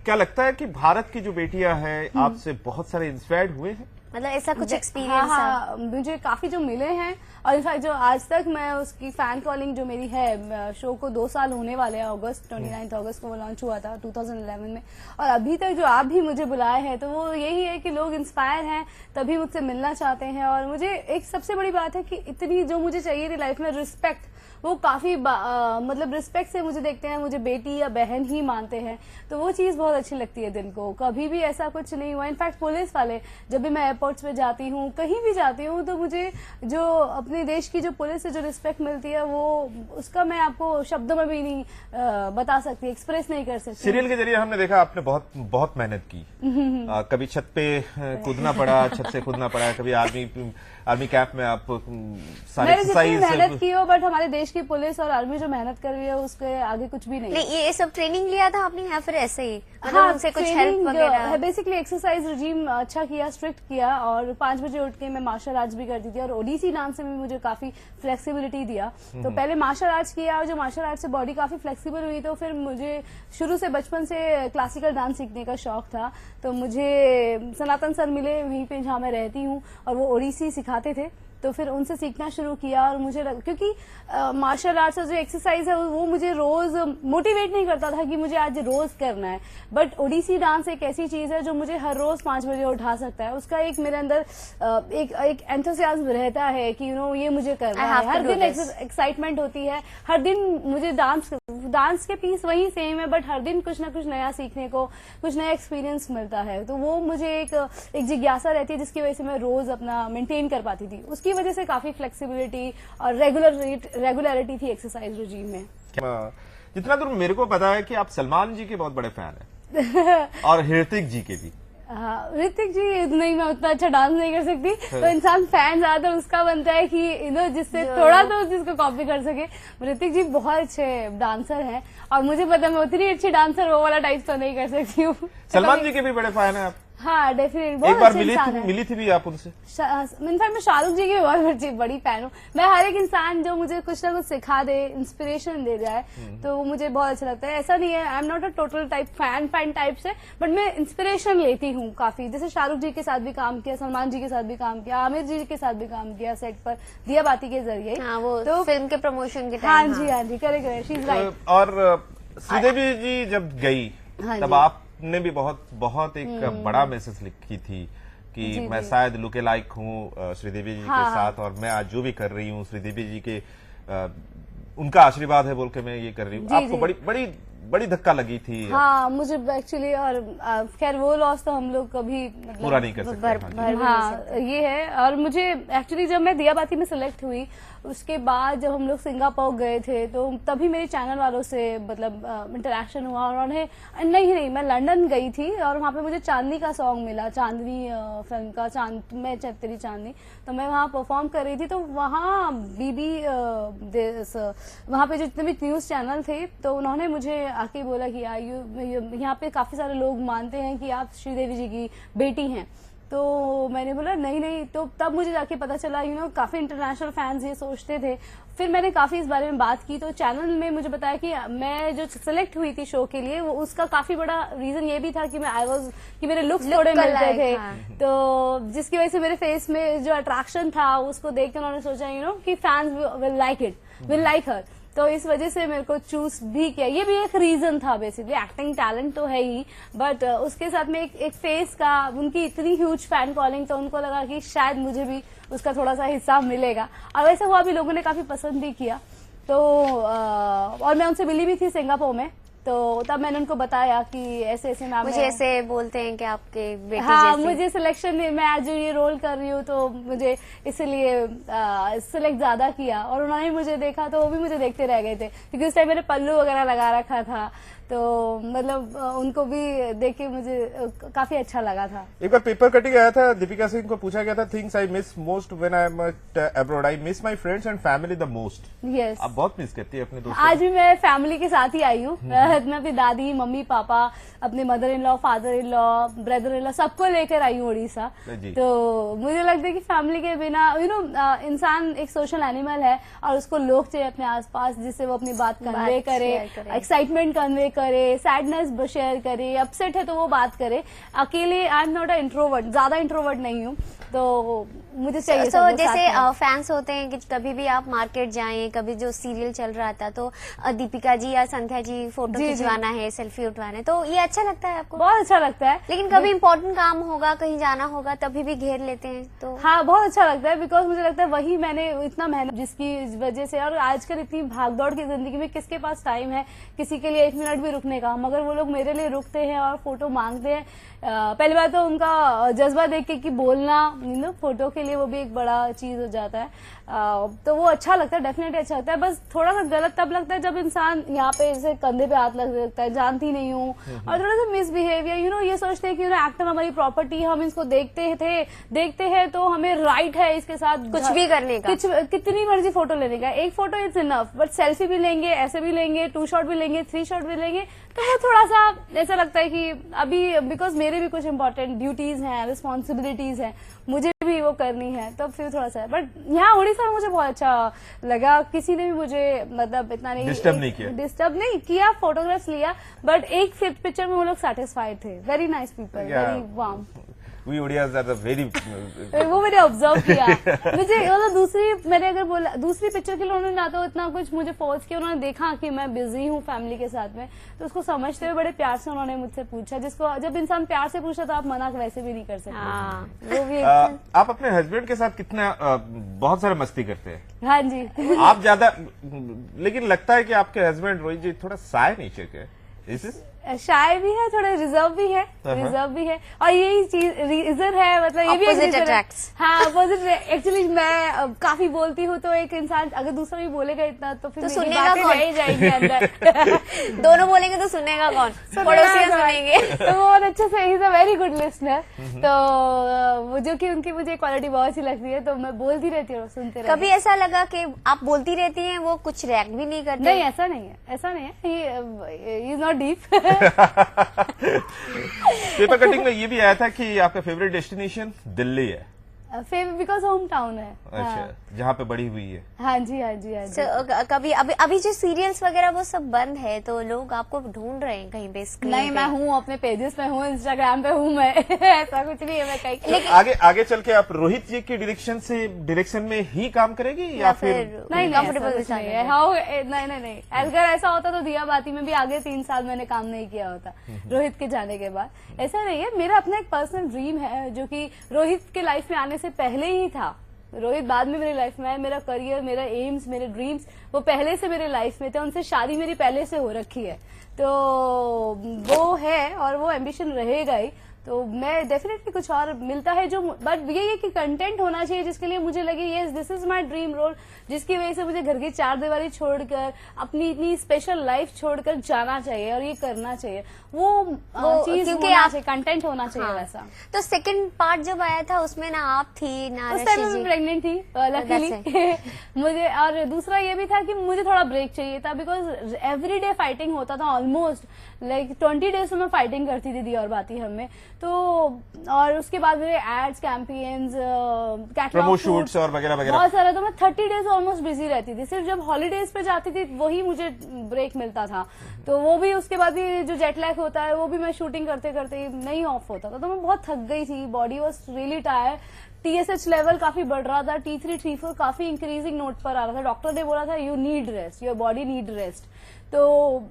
क्या लगता है कि भारत की जो बेटियां हैं आपसे बहुत सारे इंस्पायर्ड हुए हैं? मतलब ऐसा कुछ एक्सपीरियंस? हाँ, मुझे काफी जो मिले हैं, और इनफैक्ट जो आज तक मैं उसकी फैन कॉलिंग जो मेरी है, शो को 2 साल होने वाले हैं, 29 अगस्त को वो लॉन्च हुआ था 2011 में, और अभी तक जो आप भी मुझे बुलाए हैं, तो वो यही है कि लोग इंस्पायर हैं, तभी मुझसे मिलना चाहते हैं। और मुझे एक सबसे बड़ी बात है कि इतनी जो मुझे चाहिए थी लाइफ में, रिस्पेक्ट, वो काफी मतलब रिस्पेक्ट से मुझे देखते हैं, मुझे बेटी या बहन ही मानते हैं, तो वो चीज बहुत अच्छी लगती है दिल को। कभी भी ऐसा कुछ नहीं हुआ। इनफैक्ट पुलिस वाले, जब भी मैं एयरपोर्ट्स पे जाती हूँ, कहीं भी जाती हूँ, तो मुझे जो अपने देश की जो पुलिस से जो रिस्पेक्ट मिलती है, वो उसका मैं आपको शब्दों में भी नहीं बता सकती, एक्सप्रेस नहीं कर सकती। सीरियल के जरिए हमने देखा आपने बहुत मेहनत की। कभी छत पे कूदना पड़ा, छत से कूदना पड़ा, कभी आर्मी कैंप में आप सारी एक्सरसाइज मेहनत की हो, बट हमारे देश की पुलिस और आर्मी जो मेहनत कर रही है, उसके आगे कुछ भी नहीं। ये सब ट्रेनिंग लिया था आपने या फिर ऐसे ही? मतलब उनसे कुछ हेल्प वगैरह? बेसिकली एक्सरसाइज रिजीम अच्छा किया, स्ट्रिक्ट किया, और 5 बजे उठ के मैं मार्शल आर्ट्स भी करती थी, और ओडिसी डांस से भी मुझे काफी फ्लेक्सिबिलिटी दिया। तो पहले मार्शल आर्ट्स किया, और जो मार्शल आर्ट्स से बॉडी काफी फ्लेक्सिबल हुई, तो फिर मुझे शुरू से बचपन से क्लासिकल डांस सीखने का शौक था। तो मुझे सनातन सर मिले वहीं पे जहाँ मैं रहती हूँ, और वो ओडिसी सिखाते थे, तो फिर उनसे सीखना शुरू किया। और मुझे क्योंकि मार्शल आर्ट्स जो एक्सरसाइज है, वो मुझे रोज मोटिवेट नहीं करता था कि मुझे आज रोज करना है, बट ओडिसी डांस एक ऐसी चीज है जो मुझे हर रोज 5 बजे उठा सकता है। उसका एक मेरे अंदर एक एंथुसियाज्म रहता है कि ये मुझे करना है। हर दिन एक्साइटमेंट होती है, हर दिन मुझे डांस के पीस वही सेम है, बट हर दिन कुछ ना कुछ नया सीखने को, कुछ नया एक्सपीरियंस मिलता है। तो वो मुझे एक जिज्ञासा रहती है, जिसकी वजह से मैं रोज अपना मेंटेन कर पाती थी। उसकी वजह से काफी फ्लेक्सिबिलिटी और रेगुलरिटी थी एक्सरसाइज रिजीम में। जितना दूर मेरे को पता है कि आप सलमान जी के बहुत बड़े फैन हैं और ऋतिक जी के भी। हाँ, ऋतिक जी नहीं, मैं उतना अच्छा डांस नहीं कर सकती, तो इंसान फैन ज्यादातर उसका बनता है कि जिससे थोड़ा तो जिसको कॉपी कर सके। ऋतिक जी बहुत अच्छे डांसर हैं और मुझे पता है मैं उतनी अच्छी डांसर वो वाला टाइप तो नहीं कर सकती हूँ। सलमान जी के भी बड़े फैन हैं आप? हाँ डेफिनेटली, एक बहुत बार अच्छे इंसान है। मिली थी भी आप उनसे? इनफैक्ट मैं शाहरुख जी की बहुत बड़ी फैन हूँ। मैं हर एक इंसान जो मुझे कुछ ना कुछ सिखा दे, इंस्पिरेशन दे जाए, तो वो मुझे बहुत अच्छा लगता है। ऐसा नहीं है, I am not a total type fan type से, बट मैं इंस्पिरेशन लेती हूँ काफी। जैसे शाहरुख जी के साथ भी काम किया, सलमान जी के साथ भी काम किया, आमिर जी के साथ भी काम किया सेट पर दिया बाती के जरिए। हाँ, वो तो फिल्म के प्रमोशन के हाँ टाइम। जी, करेक्ट, शी इज राइट। और श्रीदेवी जी जब गई हाँ तब जी। आपने भी बहुत एक बड़ा मैसेज लिखी थी कि जी, मैं जी। शायद लुके लाइक हूँ श्रीदेवी जी हाँ, के साथ, और मैं आज जो भी कर रही हूँ श्रीदेवी जी के उनका आशीर्वाद है बोल के मैं ये कर रही हूँ। जी, आपको जी। बड़ी धक्का लगी थी। हाँ मुझे एक्चुअली, और खैर वो लॉस तो हम लोग कभी पूरा नहीं कर सकते। हाँ जी। हाँ ये है। और मुझे एक्चुअली जब मैं दिया बाती में सिलेक्ट हुई, उसके बाद जब हम लोग सिंगापुर गए थे तो तभी मेरे चैनल वालों से मतलब इंटरेक्शन हुआ। और उन्हें नहीं मैं लंदन गई थी और वहाँ पे मुझे चांदनी का सॉन्ग मिला, चांदनी फिल्म का मैं तेरी चांदनी। तो मैं वहाँ परफॉर्म कर रही थी, तो वहाँ वहाँ पे जो जितने भी न्यूज चैनल थे तो उन्होंने मुझे आके बोला कि यहाँ पे काफी सारे लोग मानते हैं कि आप श्रीदेवी जी की बेटी हैं। तो मैंने बोला नहीं, तो तब मुझे जाके पता चला काफी इंटरनेशनल फैंस ये सोचते थे। फिर मैंने काफी इस बारे में बात की, तो चैनल में मुझे बताया कि मैं जो सिलेक्ट हुई थी शो के लिए, वो उसका काफी बड़ा रीजन ये भी था कि कि मेरे लुक्स थोड़े मिलते थे। हाँ। तो जिसकी वजह से मेरे फेस में जो अट्रैक्शन था उसको देख के उन्होंने सोचा कि फैंस विल लाइक हर। तो इस वजह से मेरे को चूज भी किया, ये भी एक रीजन था। बेसिकली एक्टिंग टैलेंट तो है ही, बट उसके साथ में एक फेस का, उनकी इतनी ह्यूज फैन कॉलिंग, तो उनको लगा कि शायद मुझे भी उसका थोड़ा सा हिस्सा मिलेगा। और वैसे हुआ भी, लोगों ने काफी पसंद भी किया। तो और मैं उनसे मिली भी थी सिंगापुर में, तो तब मैंने उनको बताया कि ऐसे मैम मुझे ऐसे बोलते हैं कि आपके बेटी हाँ जैसी। मुझे सिलेक्शन, मैं आज जो ये रोल कर रही हूँ तो मुझे इसलिए सिलेक्ट ज्यादा किया। और उन्होंने मुझे देखा तो वो भी मुझे देखते रह गए थे, क्योंकि उस टाइम मैंने पल्लू वगैरह लगा रखा था। तो मतलब उनको भी देख के मुझे काफी अच्छा लगा था। एक बार पेपर कटिंग आया था, दीपिका सिंह को पूछा गया था things I miss most when I am abroad, I miss my friends and family the most. Yes, आप बहुत मिस करती है अपने दोस्तों आज भी मैं फैमिली के साथ ही आई हूँ। मैं अपनी दादी, मम्मी, पापा, अपने mother in law, father in law, brother in law, सबको लेकर आई हूँ उड़ीसा। जी। तो मुझे लगता है कि फैमिली के बिना इंसान एक सोशल एनिमल है और उसको लोग चाहिए अपने आसपास, जिससे वो अपनी बात कन्वे करे, एक्साइटमेंट कन्वे करे, सैडनेस शेयर करे, अपसेट है तो वो बात करे। अकेले I am not a introvert, ज्यादा इंट्रोवर्ट नहीं हूँ, तो मुझे चाहिए तो सबको जैसे साथ में। फैंस होते हैं कि कभी भी आप मार्केट जाएं, कभी जो सीरियल चल रहा था तो दीपिका जी या संध्या जी फोटो जी, खिंचवाना है, सेल्फी उठवाना है, तो ये अच्छा लगता है आपको? बहुत अच्छा लगता है। लेकिन कभी इम्पोर्टेंट काम होगा, कहीं जाना होगा, तभी भी घेर लेते हैं तो? हाँ बहुत अच्छा लगता है, बिकॉज मुझे लगता है वही मैंने इतना मेहनत जिसकी वजह से, और आजकल इतनी भागदौड़ की जिंदगी में किसके पास टाइम है किसी के लिए 1 मिनट भी रुकने का, मगर वो लोग मेरे लिए रुकते हैं और फोटो मांगते हैं। पहली बात तो उनका जज्बा देख के कि बोलना फोटो के लिए, वो भी एक बड़ा चीज हो जाता है। तो वो अच्छा लगता है, डेफिनेटली अच्छा लगता है। बस थोड़ा सा गलत तब लगता है जब इंसान यहाँ पे जैसे कंधे पे हाथ लग सकता है, जानती नहीं हूँ, और थोड़ा सा मिसबिहेवियर, ये सोचते हैं कि एक्टर हमारी प्रॉपर्टी, हम इसको देखते हैं तो हमें राइट है इसके साथ कुछ भी करने का, कितनी मर्जी फोटो लेने का। एक photo it's enough, but selfie भी लेंगे, ऐसे भी लेंगे, 2 शॉट भी लेंगे, 3 शॉट भी लेंगे, तो वो थोड़ा सा ऐसा लगता है कि अभी बिकॉज मेरे भी कुछ इंपॉर्टेंट ड्यूटीज हैं, रिस्पॉन्सिबिलिटीज हैं, मुझे भी वो करनी है, तो फिर थोड़ा सा। बट यहाँ उड़ीसा में मुझे बहुत अच्छा लगा, किसी ने भी मुझे मतलब इतना नहीं डिस्टर्ब नहीं किया, फोटोग्राफ्स लिया, बट एक पिक्चर में वो लोग सेटिस्फाइड थे। Very nice people, very warm. We Odias are the very वो मैंने ऑब्जर्व किया। मुझे मतलब मैंने अगर बोला दूसरी पिक्चर के लिए उन्होंने ना तो इतना कुछ मुझे फोर्स किया, उन्होंने देखा कि मैं बिजी हूँ फैमिली के साथ में, तो उसको समझते हुए बड़े प्यार से उन्होंने मुझसे पूछा, जिसको जब इंसान प्यार से पूछा तो आप मना वैसे भी नहीं कर सकते। हाँ, वो भी आप अपने हस्बैंड के साथ कितना बहुत सारे मस्ती करते हैं? हाँ जी। आप ज्यादा, लेकिन लगता है कि आपके हस्बैंड रोहित जी थोड़ा साय नेचर के, शाय भी है, थोड़ा रिजर्व भी है, और यही चीज रीजन है, मतलब ये भी Opposite attracts। हाँ अपोजिट। एक्चुअली मैं काफी बोलती हूँ, तो एक इंसान अगर दूसरा भी बोलेगा इतना तो फिर तो मेरी सुनेगा बातें कौन? रह ही जाएंगी अंदर। दोनों बोलेंगे बोलेंगे तो सुनेगा कौन? पड़ोसी सुनेंगे। तो वो और अच्छे से, is a very good listener. तो वो जो कि उनकी मुझे क्वालिटी बहुत अच्छी लगती है, तो मैं बोलती रहती हूँ, सुनते रहती हूँ। कभी ऐसा लगा कि आप बोलती रहती हैं, वो कुछ रिएक्ट भी नहीं करते? नहीं, ऐसा नहीं है, ऐसा नहीं है, he is not deep. Paper cutting में ये भी आया था कि आपका फेवरेट डेस्टिनेशन दिल्ली है। बिकॉज होम टाउन है। अच्छा, जहाँ पे बड़ी हुई है। हाँ जी, हाँ जी, हाँ जी। कभी अभी जो सीरियल्स वगैरह वो सब बंद है, तो लोग आपको ढूंढ रहे हैं कहीं पे स्क्रीन नहीं, पे? मैं हूँ, अपने पेजेस पे हूँ, इंस्टाग्राम पे हूँ मैं। ऐसा कुछ नहीं है, मैं कहीं। तो आगे चल के आप रोहित जी की डायरेक्शन में ही काम करेगी या फिर? नहीं, comfortable ऐसा कुछ नहीं है। हाँ, नहीं, अगर ऐसा होता तो दिया बाती में भी आगे 3 साल मैंने काम नहीं किया होता रोहित के जाने के बाद। ऐसा नहीं है, मेरा अपना एक पर्सनल ड्रीम है जो कि रोहित के लाइफ में आने से पहले ही था। रोहित बाद में मेरी लाइफ में आया। मेरा करियर, मेरा एम्स, मेरे ड्रीम्स वो पहले से मेरे लाइफ में थे। उनसे शादी मेरी पहले से हो रखी है, तो वो है और वो एम्बिशन रहेगा ही। तो मैं डेफिनेटली कुछ और मिलता है जो, बट ये है कि कंटेंट होना चाहिए जिसके लिए मुझे लगे yes this is my dream role, जिसकी वजह से मुझे घर की 4 दीवारी छोड़कर अपनी इतनी स्पेशल लाइफ छोड़कर जाना चाहिए और ये करना चाहिए। वो चीज क्योंकि होना आप चाहिए, कंटेंट होना चाहिए। हाँ। वैसा तो सेकंड पार्ट जब आया था उसमें ना आप थी ना उस टाइम ऋषि मैं जी। प्रेग्नेंट थी लकीली। मुझे, और दूसरा ये भी था कि मुझे थोड़ा ब्रेक चाहिए था, बिकॉज एवरी डे फाइटिंग होता था ऑलमोस्ट, लाइक 20 डेज तो मैं फाइटिंग करती थी दी और बाती हम में। तो और उसके बाद मेरे एड्स, कैंपेन्स, प्रोमो शूट्स और वगैरह वगैरह बहुत सारा, तो मैं 30 डेज ऑलमोस्ट बिजी रहती थी। सिर्फ जब हॉलीडेज पे जाती थी वही मुझे ब्रेक मिलता था। तो वो भी, उसके बाद भी जो जेट लैग होता है वो भी मैं शूटिंग करते करते नहीं ऑफ होता था। तो मैं बहुत थक गई थी, body was really tired. TSH level काफी बढ़ रहा था, T3 T4 काफी इंक्रीजिंग नोट पर आ रहा था। डॉक्टर ने बोला था you need rest, your body need rest. तो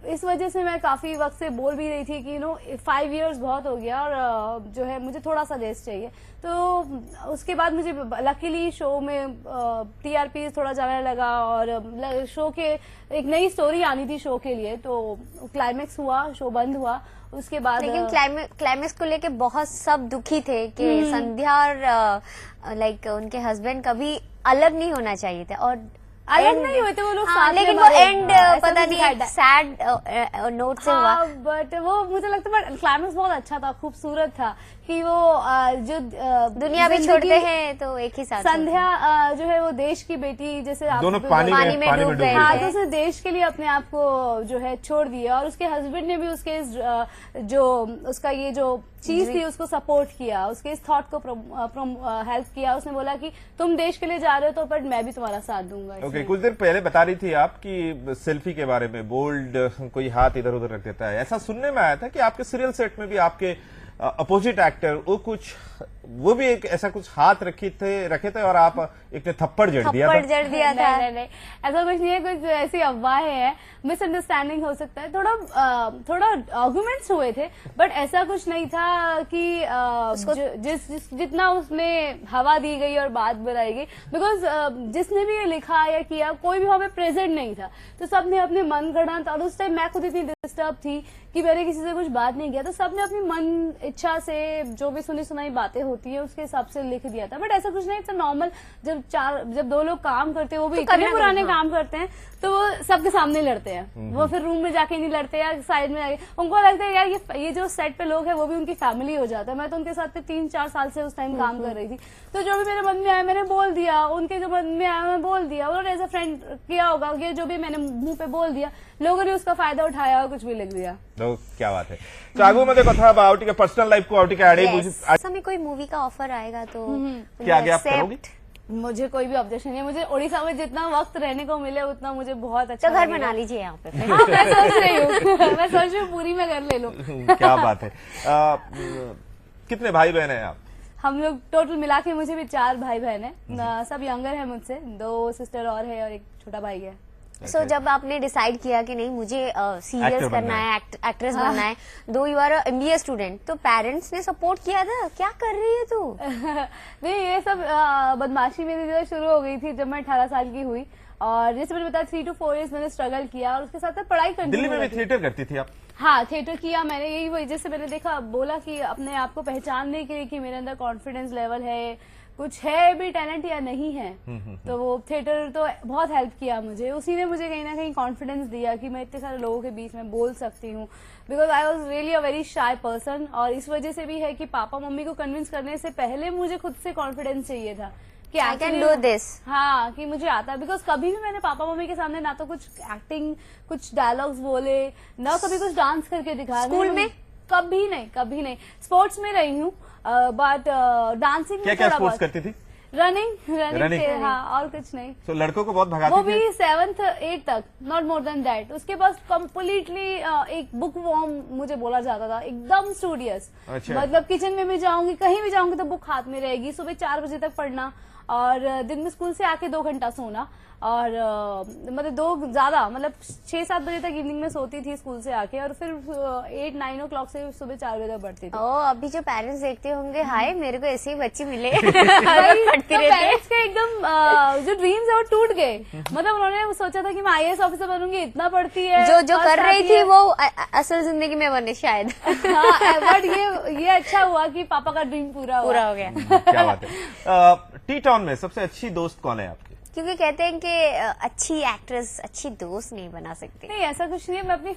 इस वजह से मैं काफी वक्त से बोल भी रही थी कि 5 इयर्स बहुत हो गया और जो है मुझे थोड़ा सा रेस्ट चाहिए। तो उसके बाद मुझे लकीली शो में TRP थोड़ा जाने लगा और शो के एक नई स्टोरी आनी थी शो के लिए, तो क्लाइमेक्स हुआ, शो बंद हुआ। उसके बाद लेकिन क्लाइमेक्स को लेके बहुत सब दुखी थे कि संध्या और लाइक उनके हस्बैंड कभी अलग नहीं होना चाहिए था और अलग नहीं हुए थे वो लोग साथ में, लेकिन वो एंड पता नहीं सैड नोट से हुआ। बट वो मुझे लगता है क्लाइमेक्स बहुत अच्छा था, खूबसूरत था कि वो जो दुनिया भी छोड़ते हैं तो एक ही साथ संध्या जो है वो देश की बेटी, जैसे आप दोनों पानी में डूब गए। हाँ, तो उसने देश के लिए अपने आप को जो है छोड़ दिया और उसके हस्बैंड ने भी उसके जो उसका ये जो चीज थी उसको सपोर्ट किया, उसके इस थॉट को हेल्प किया। उसने बोला कि तुम देश के लिए जा रहे हो तो बट मैं भी तुम्हारा साथ दूंगा। ओके, कुछ दिन पहले बता रही थी आप कि सेल्फी के बारे में, बोल्ड कोई हाथ इधर उधर रख देता है, ऐसा सुनने में आया था कि आपके सीरियल सेट में भी आपके अपोजिट एक्टर वो भी एक ऐसा कुछ हाथ रखे थे और आप एक ने थप्पड़ जड़ दिया था। नहीं, ऐसा कुछ नहीं है, कुछ ऐसी अफवाहें हैं, मिसअंडरस्टैंडिंग हो सकता है, थोड़ा आर्गुमेंट्स हुए थे, बट ऐसा कुछ नहीं था कि जितना उसमें हवा दी गई और बात बनाई गई। बिकॉज जिसने भी ये लिखा या किया कोई भी वहां पे प्रेजेंट नहीं था, तो सबने अपने मन गढ़ंत, और उस टाइम मैं खुद इतनी डिस्टर्ब थी कि मैंने किसी से कुछ बात नहीं किया, तो सबने अपनी मन इच्छा से जो भी सुनी सुनाई बातें होती है उसके हिसाब से लिख दिया था। बट ऐसा कुछ नहीं, इट्स नॉर्मल। जब 2 लोग काम करते हैं, वो भी इतने पुराने काम करते हैं, तो वो सबके सामने लड़ते हैं। वो फिर रूम में जाके नहीं लड़ते या साइड में जाके, उनको लगता है यार ये जो सेट पे लोग हैं वो भी उनकी फैमिली हो जाता है। मैं तो उनके साथ 3-4 साल से उस टाइम काम कर रही थी, तो जो भी मेरे मन में आया मैंने बोल दिया, उनके जो मन में आया मैं बोल दिया। उन्होंने एज अ फ्रेंड किया होगा, ये जो भी मैंने मुंह पे बोल दिया, लोगों ने उसका फायदा उठाया और कुछ भी लिख दिया। तो क्या बात है। तो आगू में कथा आउटी के पर्सनल लाइफ को आउटी के आड़े समय कोई मूवी का ऑफर आएगा तो क्या आगे आप करोगी? मुझे कोई भी ऑब्जेक्शन नहीं है। मुझे ओडिशा में जितना वक्त रहने को मिले उतना मुझे बहुत अच्छा तो घर बना लीजिए यहाँ पे। हाँ, मैं सोच रही हूँ मैं सोच रही हूँ पूरी में घर ले लूँ। क्या बात है। कितने भाई बहन हैं आप? हम लोग टोटल मिला के मुझे भी 4 भाई बहन है, सब यंगर है मुझसे, 2 सिस्टर और है और एक छोटा भाई है। सो जब आपने डिसाइड किया कि नहीं मुझे सीरियस करना है, एक्ट्रेस बनना है, दो यू आर MBA स्टूडेंट, तो पेरेंट्स ने सपोर्ट किया था? क्या कर रही है तू? नहीं, ये सब बदमाशी मेरी जो शुरू हो गई थी जब मैं 18 साल की हुई, और जैसे मैंने बताया 3 to 4 years मैंने स्ट्रगल किया और उसके साथ पढ़ाई कंटिन्यू। दिल्ली में भी थिएटर करती थी आप? हाँ, थिएटर किया मैंने, यही वजह से मैंने देखा, बोला कि अपने आप को पहचानने के लिए कि मेरे अंदर कॉन्फिडेंस लेवल है, कुछ है भी टैलेंट या नहीं है। तो वो थिएटर तो बहुत हेल्प किया मुझे, उसी ने मुझे कहीं ना कहीं कॉन्फिडेंस दिया कि मैं इतने सारे लोगों के बीच में बोल सकती हूँ, because I was really a very shy person. और इस वजह से भी है कि पापा मम्मी को कन्विंस करने से पहले मुझे खुद से कॉन्फिडेंस चाहिए था कि I can do this। हाँ, कि मुझे आता है, बिकॉज कभी भी मैंने पापा मम्मी के सामने ना तो कुछ एक्टिंग, कुछ डायलॉग्स बोले, ना कभी कुछ डांस करके दिखाया। स्कूल में? कभी नहीं, कभी नहीं। स्पोर्ट्स में रही हूँ, बट डांसिंग क्या क्या स्पोर्ट्स करती थी? रनिंग, हाँ, और कुछ नहीं। तो लड़कों को बहुत भगाती वो थी? भी 7th 8th तक, नॉट मोर देन दैट। उसके बाद कम्प्लीटली एक बुक वॉर्म मुझे बोला जाता था, एकदम स्टूडियस। अच्छा। मतलब किचन में भी जाऊंगी, कहीं भी जाऊंगी तो बुक हाथ में रहेगी, सुबह 4 बजे तक पढ़ना, और दिन में स्कूल से आके 2 घंटा सोना, और मतलब 6-7 बजे तक इवनिंग में सोती थी स्कूल से आके, और फिर 8-9 o'clock से सुबह 4 बजे तक पढ़ती थी। अभी जो पेरेंट्स देखते होंगे, हाय मेरे को ऐसे ही बच्ची मिले वही, पढ़ती तो रहती है। पेरेंट्स के एकदम जो ड्रीम्स है वो टूट गए। मतलब उन्होंने सोचा था कि मैं IAS ऑफिसर बनूंगी, इतना पढ़ती है, जो और कर रही साथ थी ये- वो असल जिंदगी में बने शायद। हाँ, बट ये अच्छा हुआ कि पापा का ड्रीम पूरा हो गया। क्या बात है। टी टाउन में सबसे अच्छी दोस्त कौन है आपकी? क्योंकि कहते हैं कि अच्छी एक्ट्रेस अच्छी दोस्त नहीं बना सकती। नहीं, ऐसा कुछ नहीं है। मैं अपनी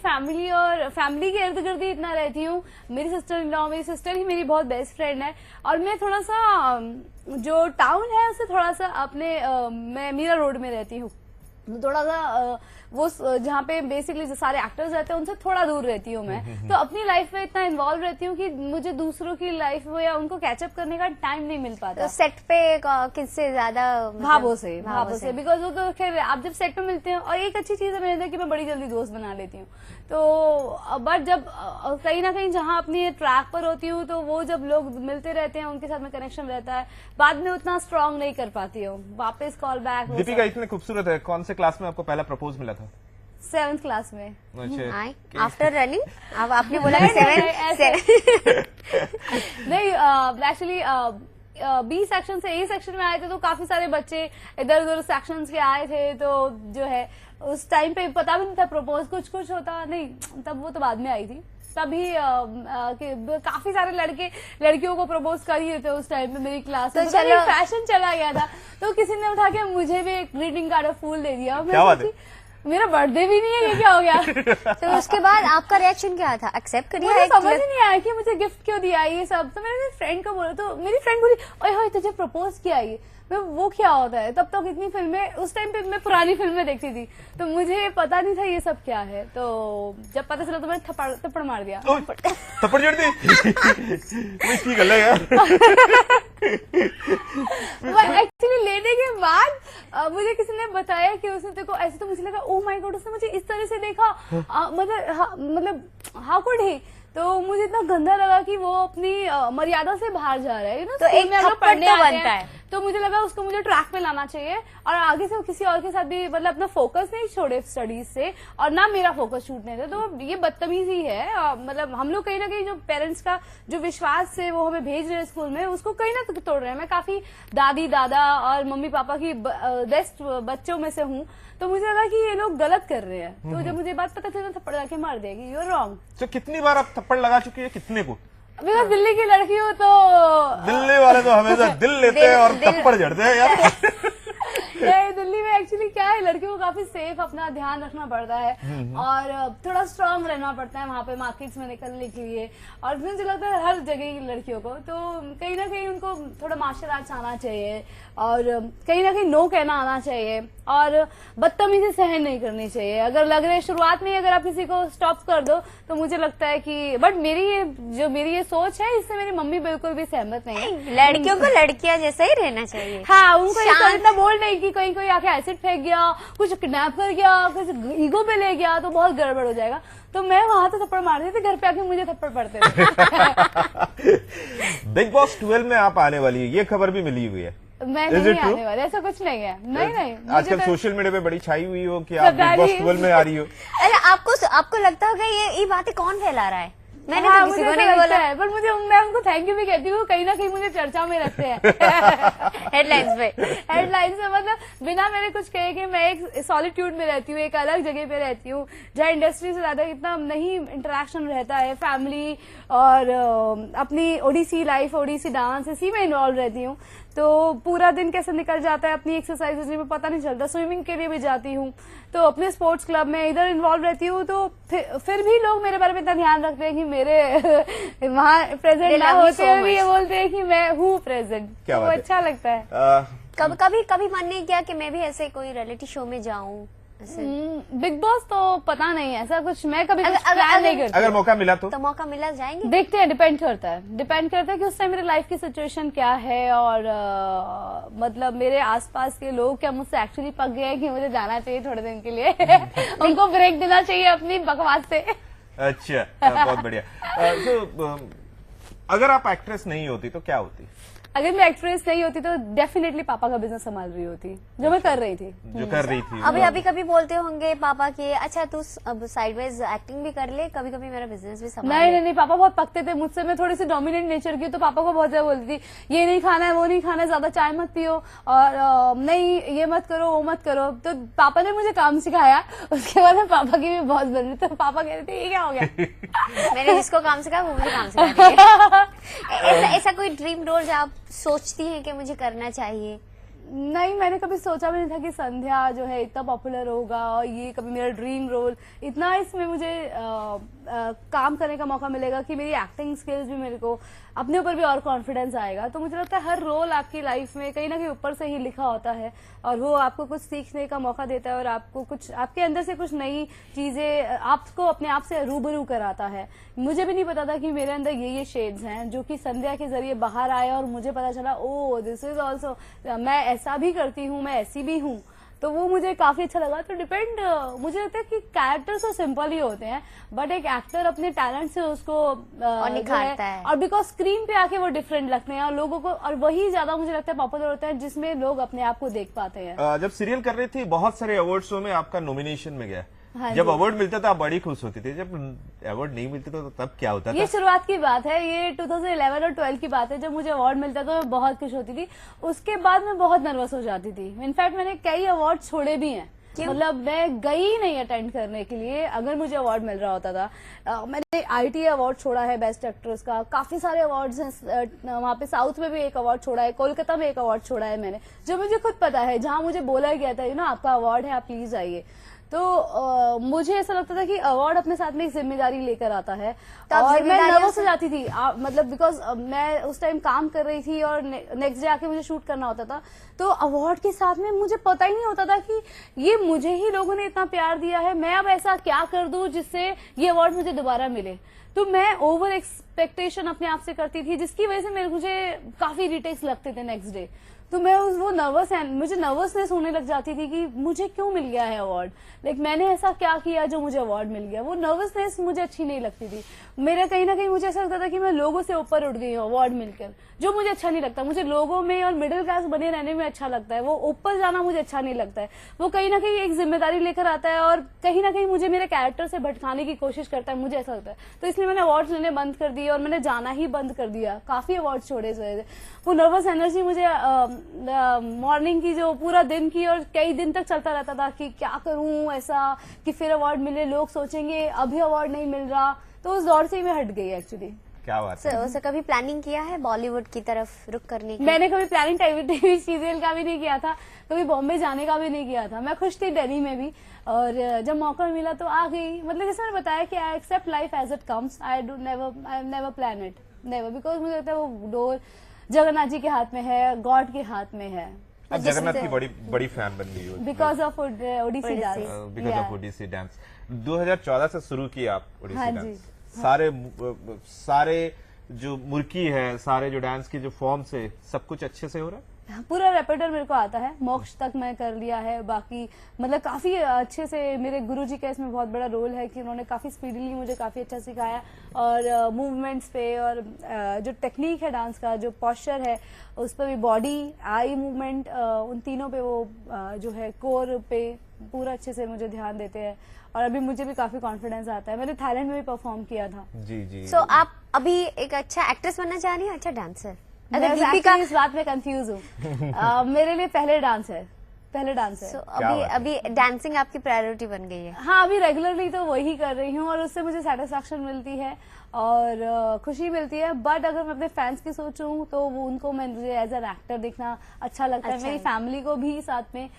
फैमिली के इर्द गिर्द ही इतना रहती हूँ। मेरी सिस्टर ही मेरी बहुत बेस्ट फ्रेंड है, और मैं थोड़ा सा जो टाउन है उससे थोड़ा सा मैं मीरा रोड में रहती हूँ, थोड़ा सा वो जहाँ पे बेसिकली जो सारे एक्टर्स रहते हैं उनसे थोड़ा दूर रहती हूँ मैं। तो अपनी लाइफ में इतना इन्वॉल्व रहती हूँ कि मुझे दूसरों की लाइफ में या उनको कैचअप करने का टाइम नहीं मिल पाता। तो सेट पे किससे ज्यादा भावों से बिकॉज वो तो खैर आप जब सेट पे मिलते हैं, और एक अच्छी चीज है मेरे अंदर कि मैं बड़ी जल्दी दोस्त बना लेती हूँ। तो बट जब कहीं ना कहीं जहाँ अपनी ट्रैक पर होती हूँ, तो वो जब लोग मिलते रहते हैं उनके साथ में कनेक्शन रहता है, बाद में उतना स्ट्रांग नहीं कर पाती हूँ, वापस कॉल बैक। दीपिका इतनी खूबसूरत है, कौन से क्लास में आपको पहला प्रपोज मिला था? 7th क्लास में। अच्छा, आफ्टर रनिंग। अब आपने बोला कि 7 नहीं, एक्चुअली बी सेक्शन से ए सेक्शन में आए थे, तो काफी सारे बच्चे इधर उधर सेक्शंस के आए थे, तो जो है उस टाइम पे पता भी नहीं था प्रपोज कुछ होता नहीं, तब वो तो बाद में आई थी। तभी काफी सारे लड़कियों को प्रपोज कर ही थे उस टाइम पे मेरी क्लास में। तो तो चलो फैशन चला गया था, तो किसी ने उठा के मुझे भी एक ग्रीटिंग कार्ड और फूल दे दिया। क्या बात है? मेरा बर्थडे भी नहीं है, ये क्या हो गया? तो उसके बाद आपका रिएक्शन क्या था? एक्सेप्ट करिए? मुझे समझ ही नहीं आया कि मुझे गिफ्ट क्यों दिया ये सब। तो मैंने फ्रेंड को बोला, तो मेरी फ्रेंड बोली, ओए होए तुझे प्रपोज किया ये, मैं वो क्या होता है? तब तक इतनी फिल्में उस टाइम पे मैं पुरानी फिल्में देखती थी, तो मुझे पता नहीं था ये सब क्या है। तो जब पता चला तो मैंने थप्पड़ मार दिया। थप्पड़ जड़ दी? इसकी गल है यार। एक्चुअली लेने के बाद मुझे किसी ने बताया कि उसने देखो ऐसे, तो मुझे लगा ओ माय गॉड उसने मुझे इस तरह से देखा, मतलब हाउ कुड ही। तो मुझे इतना गंदा लगा कि वो अपनी मर्यादा से बाहर जा रहा है, तो एक थप्पड़ तो बनता है। तो मुझे लगा उसको मुझे ट्रैक पे लाना चाहिए, और आगे से वो किसी और के साथ भी मतलब अपना फोकस नहीं छोड़े स्टडीज से, और ना मेरा फोकस छूटने दे। तो ये बदतमीजी है। मतलब हम लोग कहीं ना कहीं जो पेरेंट्स का जो विश्वास से वो हमें भेज रहे हैं स्कूल में, उसको कहीं ना कहीं तोड़ रहे हैं। मैं काफी दादी दादा और मम्मी पापा की बेस्ट बच्चों में से हूँ, तो मुझे लगा कि ये लोग गलत कर रहे हैं। तो जब मुझे बात पता चला, थप्पड़ लगा के मार दिया कि यू आर रॉन्ग। तो कितनी बार आप थप्पड़ लगा चुकी है, कितने को? बिकॉज दिल्ली की लड़की हो तो दिल्ली वाले तो हमेशा दिल लेते हैं और थप्पड़ जड़ते हैं यार। नहीं, दिल्ली में एक्चुअली क्या है, लड़कियों को काफी सेफ अपना ध्यान रखना पड़ता है, और थोड़ा स्ट्रांग रहना पड़ता है वहाँ पे मार्केट्स में निकलने के लिए। और मुझे लगता है हर जगह की लड़कियों को तो कहीं ना कहीं उनको थोड़ा मार्शल आर्ट्स आना चाहिए, और कहीं ना कहीं नो कहना आना चाहिए, और बदतमीजी सहन नहीं करनी चाहिए। अगर लग रहे शुरुआत में अगर आप किसी को स्टॉप कर दो, तो मुझे लगता है कि बट मेरी ये सोच है, इससे मेरी मम्मी बिल्कुल भी सहमत नहीं है। लड़कियों को लड़कियां जैसा ही रहना चाहिए। हाँ, उनको इतना बोल नहीं कि कहीं कोई आके एसिड फेंक गया, कुछ किडनैप कर गया, कुछ ईगो पे ले गया तो बहुत गड़बड़ हो जाएगा। तो मैं वहां तो थप्पड़ मारती थी, घर पे आके मुझे थप्पड़ पड़ते थे। बिग बॉस 12 में आप आने वाली है, ये खबर भी मिली हुई है। मैं Is नहीं it true? आने वाली, ऐसा कुछ नहीं है। नहीं आजकल सोशल मीडिया पे बड़ी छाई हुई हो कि आप बिग बॉस 12 में आ रही हो। अरे आपको लगता होगा ये बातें कौन फैला रहा है? मैंने हाँ, तो किसी मुझे को ऐसा नहीं लगता बोला है, पर मैं उनको थैंक यू भी कहती हूँ, कहीं ना कहीं मुझे चर्चा में रखते हैं हेडलाइंस पे। हेडलाइंस में, मतलब बिना मेरे कुछ कहे कि मैं एक सॉलिट्यूड में रहती हूँ, एक अलग जगह पे रहती हूँ जहाँ इंडस्ट्री से ज्यादा इतना नहीं इंटरेक्शन रहता है, फैमिली और अपनी ओडिसी लाइफ, ओडिसी डांस, इसी में इन्वॉल्व रहती हूँ। तो पूरा दिन कैसे निकल जाता है अपनी एक्सरसाइजेज में पता नहीं चलता। स्विमिंग के लिए भी जाती हूँ, तो अपने स्पोर्ट्स क्लब में इधर इन्वॉल्व रहती हूँ, तो फिर भी लोग मेरे बारे में इतना ध्यान रखते हैं कि मेरे वहाँ प्रेजेंट They ना love you होते so हुए भी ये much. बोलते हैं कि मैं हूँ प्रेजेंट, क्या तो बात है। अच्छा लगता है। कभी मन नहीं किया कि मैं भी ऐसे कोई रियलिटी शो में जाऊं ऐसे? बिग बॉस तो पता नहीं, ऐसा कुछ मैं कभी अगर- प्लान अगर- नहीं करती। अगर मौका मिला तो तो मौका मिला जाएंगे? देखते हैं, डिपेंड करता है कि उस टाइम मेरे लाइफ की सिचुएशन क्या है, और मतलब मेरे आसपास के लोग क्या मुझसे एक्चुअली पक गए हैं कि मुझे जाना चाहिए थोड़े दिन के लिए उनको ब्रेक देना चाहिए अपनी बकवास से। अच्छा, बहुत बढ़िया। अगर आप एक्ट्रेस नहीं होती तो क्या होती? अगर मैं एक्ट्रेस नहीं होती तो डेफिनेटली पापा का बिजनेस संभाल रही होती, जो मैं कर रही थी। जो कर रही थी अभी कभी बोलते होंगे पापा कि अच्छा तू अब साइडवेज एक्टिंग भी कर ले, कभी कभी मेरा बिजनेस भी संभाल ले। नहीं, पापा बहुत पकते थे मुझसे, मैं थोड़ी सी डोमिनेंट नेचर की, तो पापा को बहुत ज्यादा बोलती थी ये नहीं खाना है, वो नहीं खाना है, ज्यादा चाय मत पियो, और नहीं ये मत करो, वो मत करो। तो पापा ने मुझे काम सिखाया, उसके बाद मैं पापा की भी बहुत बन रही, तो पापा कह रहे थे ये क्या हो गया मैंने जिसको काम सिखाया वो मुझे काम सिखा ऐसा कोई ड्रीम रोल जो आप सोचती हैं कि मुझे करना चाहिए? नहीं, मैंने कभी सोचा भी नहीं था कि संध्या जो है इतना पॉपुलर होगा, और ये कभी मेरा ड्रीम रोल इतना इसमें मुझे काम करने का मौका मिलेगा कि मेरी एक्टिंग स्किल्स भी, मेरे को अपने ऊपर भी और कॉन्फिडेंस आएगा। तो मुझे लगता है हर रोल आपकी लाइफ में कहीं ना कहीं ऊपर से ही लिखा होता है, और वो आपको कुछ सीखने का मौका देता है, और आपको कुछ, आपके अंदर से कुछ नई चीजें आपको अपने आप से रूबरू कराता है। मुझे भी नहीं पता था कि मेरे अंदर ये शेड्स हैं, जो कि संध्या के जरिए बाहर आए और मुझे पता चला ओ दिस इज ऑल्सो, मैं ऐसा भी करती हूँ, मैं ऐसी भी हूँ। तो वो मुझे काफी अच्छा लगा। तो डिपेंड, मुझे लगता है कि कैरेक्टर्स तो सिंपल ही होते हैं, बट एक एक्टर अपने टैलेंट से उसको और निखारता है, और बिकॉज स्क्रीन पे आके वो डिफरेंट लगते हैं, और लोगों को, और वही ज्यादा मुझे लगता है पॉपुलर होता है जिसमें लोग अपने आप को देख पाते हैं। जब सीरियल कर रही थी बहुत सारे अवार्ड शो में आपका नॉमिनेशन में गया। हाँ जब जी। अवार्ड मिलता था आप बड़ी खुश होती थी, जब अवार्ड नहीं मिलते तो तब क्या होता था? ये शुरुआत की बात है, ये 2011 और 12 की बात है, जब मुझे अवार्ड मिलता था मैं बहुत खुश होती थी। उसके बाद मैं बहुत नर्वस हो जाती थी। इनफैक्ट मैंने कई अवार्ड छोड़े भी हैं, मतलब मैं गई नहीं अटेंड करने के लिए अगर मुझे अवार्ड मिल रहा होता था। मैंने ITA अवार्ड छोड़ा है बेस्ट एक्ट्रेस का, काफी सारे अवार्ड्स हैं वहाँ पे। साउथ में भी एक अवार्ड छोड़ा है, कोलकाता में एक अवार्ड छोड़ा है मैंने, जो मुझे खुद पता है, जहाँ मुझे बोला गया था ना आपका अवार्ड है, आप प्लीज आइए। तो मुझे ऐसा लगता था कि अवार्ड अपने साथ में एक जिम्मेदारी लेकर आता है, और मैं नर्वस हो जाती थी, मतलब बिकॉज मैं उस टाइम काम कर रही थी और नेक्स्ट डे आके मुझे शूट करना होता था। तो अवार्ड के साथ में मुझे पता ही नहीं होता था कि ये मुझे ही लोगों ने इतना प्यार दिया है, मैं अब ऐसा क्या कर दूं जिससे ये अवार्ड मुझे दोबारा मिले। तो मैं ओवर एक्सपेक्टेशन अपने आप से करती थी, जिसकी वजह से मुझे काफी इरिटेट्स लगते थे नेक्स्ट डे। तो मैं वो मुझे नर्वसनेस होने लग जाती थी कि मुझे क्यों मिल गया है अवार्ड, लाइक मैंने ऐसा क्या किया जो मुझे अवार्ड मिल गया। वो नर्वसनेस मुझे अच्छी नहीं लगती थी। मेरा कहीं ना कहीं मुझे ऐसा लगता था कि मैं लोगों से ऊपर उठ गई हूँ अवार्ड मिलकर, जो मुझे अच्छा नहीं लगता। मुझे लोगों में और मिडिल क्लास बने रहने में अच्छा लगता है, वो ऊपर जाना मुझे अच्छा नहीं लगता है। वो कहीं ना कहीं एक जिम्मेदारी लेकर आता है, और कहीं ना कहीं मुझे मेरे कैरेक्टर से भटकाने की कोशिश करता है, मुझे ऐसा लगता है। तो इसलिए मैंने अवार्ड लेने बंद कर दिए, और मैंने जाना ही बंद कर दिया। काफी अवार्ड छोड़े इस वजह से। वो नर्वस एनर्जी मुझे मॉर्निंग की, जो पूरा दिन की, और कई दिन तक चलता रहता था कि क्या करूं ऐसा कि फिर अवार्ड मिले, लोग सोचेंगे अभी अवार्ड नहीं मिल रहा। तो उस दौर से ही मैं हट गई एक्चुअली। क्या बात है। सर कभी प्लानिंग किया है बॉलीवुड की तरफ रुख करने की? मैंने कभी प्लानिंग टीवी सीरियल का भी नहीं किया था, कभी बॉम्बे जाने का भी नहीं किया था। मैं खुश थी दिल्ली में भी, और जब मौका मिला तो आ गई। मतलब जैसे मैंने बताया कि I accept life as it comes, I never plan it, never, because मुझे लगता है वो डोर जगन्नाथ जी के हाथ में है, गॉड के हाथ में है। आप जगन्नाथ की बड़ी फैन बन गई हो। Because of Odissi dance, because of Odissi dance. 2014 से शुरू किया आप ओडिसी हाँ जी, डांस। सारे जो मुर्की है, सारे जो डांस की जो फॉर्म्स है, सब कुछ अच्छे से हो रहा है? पूरा रेपर्टर मेरे को आता है, मोक्ष तक मैं कर लिया है। बाकी मतलब काफी अच्छे से मेरे गुरुजी का इसमें बहुत बड़ा रोल है कि उन्होंने काफी स्पीडीली मुझे काफी अच्छा सिखाया, और मूवमेंट्स पे और जो टेक्निक है डांस का, जो पोस्चर है उस पर भी, बॉडी आई मूवमेंट, उन तीनों पे वो जो है कोर पे पूरा अच्छे से मुझे ध्यान देते हैं। और अभी मुझे भी काफी कॉन्फिडेंस आता है। मैंने थाईलैंड में भी परफॉर्म किया था। जी जी। सो आप अभी एक अच्छा एक्ट्रेस बनना चाह रही हैं, अच्छा डांसर? मैं अगर दीपिका actually इस बात में कंफ्यूज हूँ। मेरे लिए पहले डांस है। सो क्या अभी बात है। अभी डांसिंग आपकी प्रायोरिटी बन गई है? हाँ, अभी रेगुलरली तो वही कर रही हूँ और उससे मुझे सेटिस्फैक्शन मिलती है और खुशी मिलती है। बट अगर मैं अपने फैंस की सोचूं तो वो उनको मुझे एज एन एक्टर देखना अच्छा लगता है, अच्छा मेरी है। फैमिली को भी साथ में।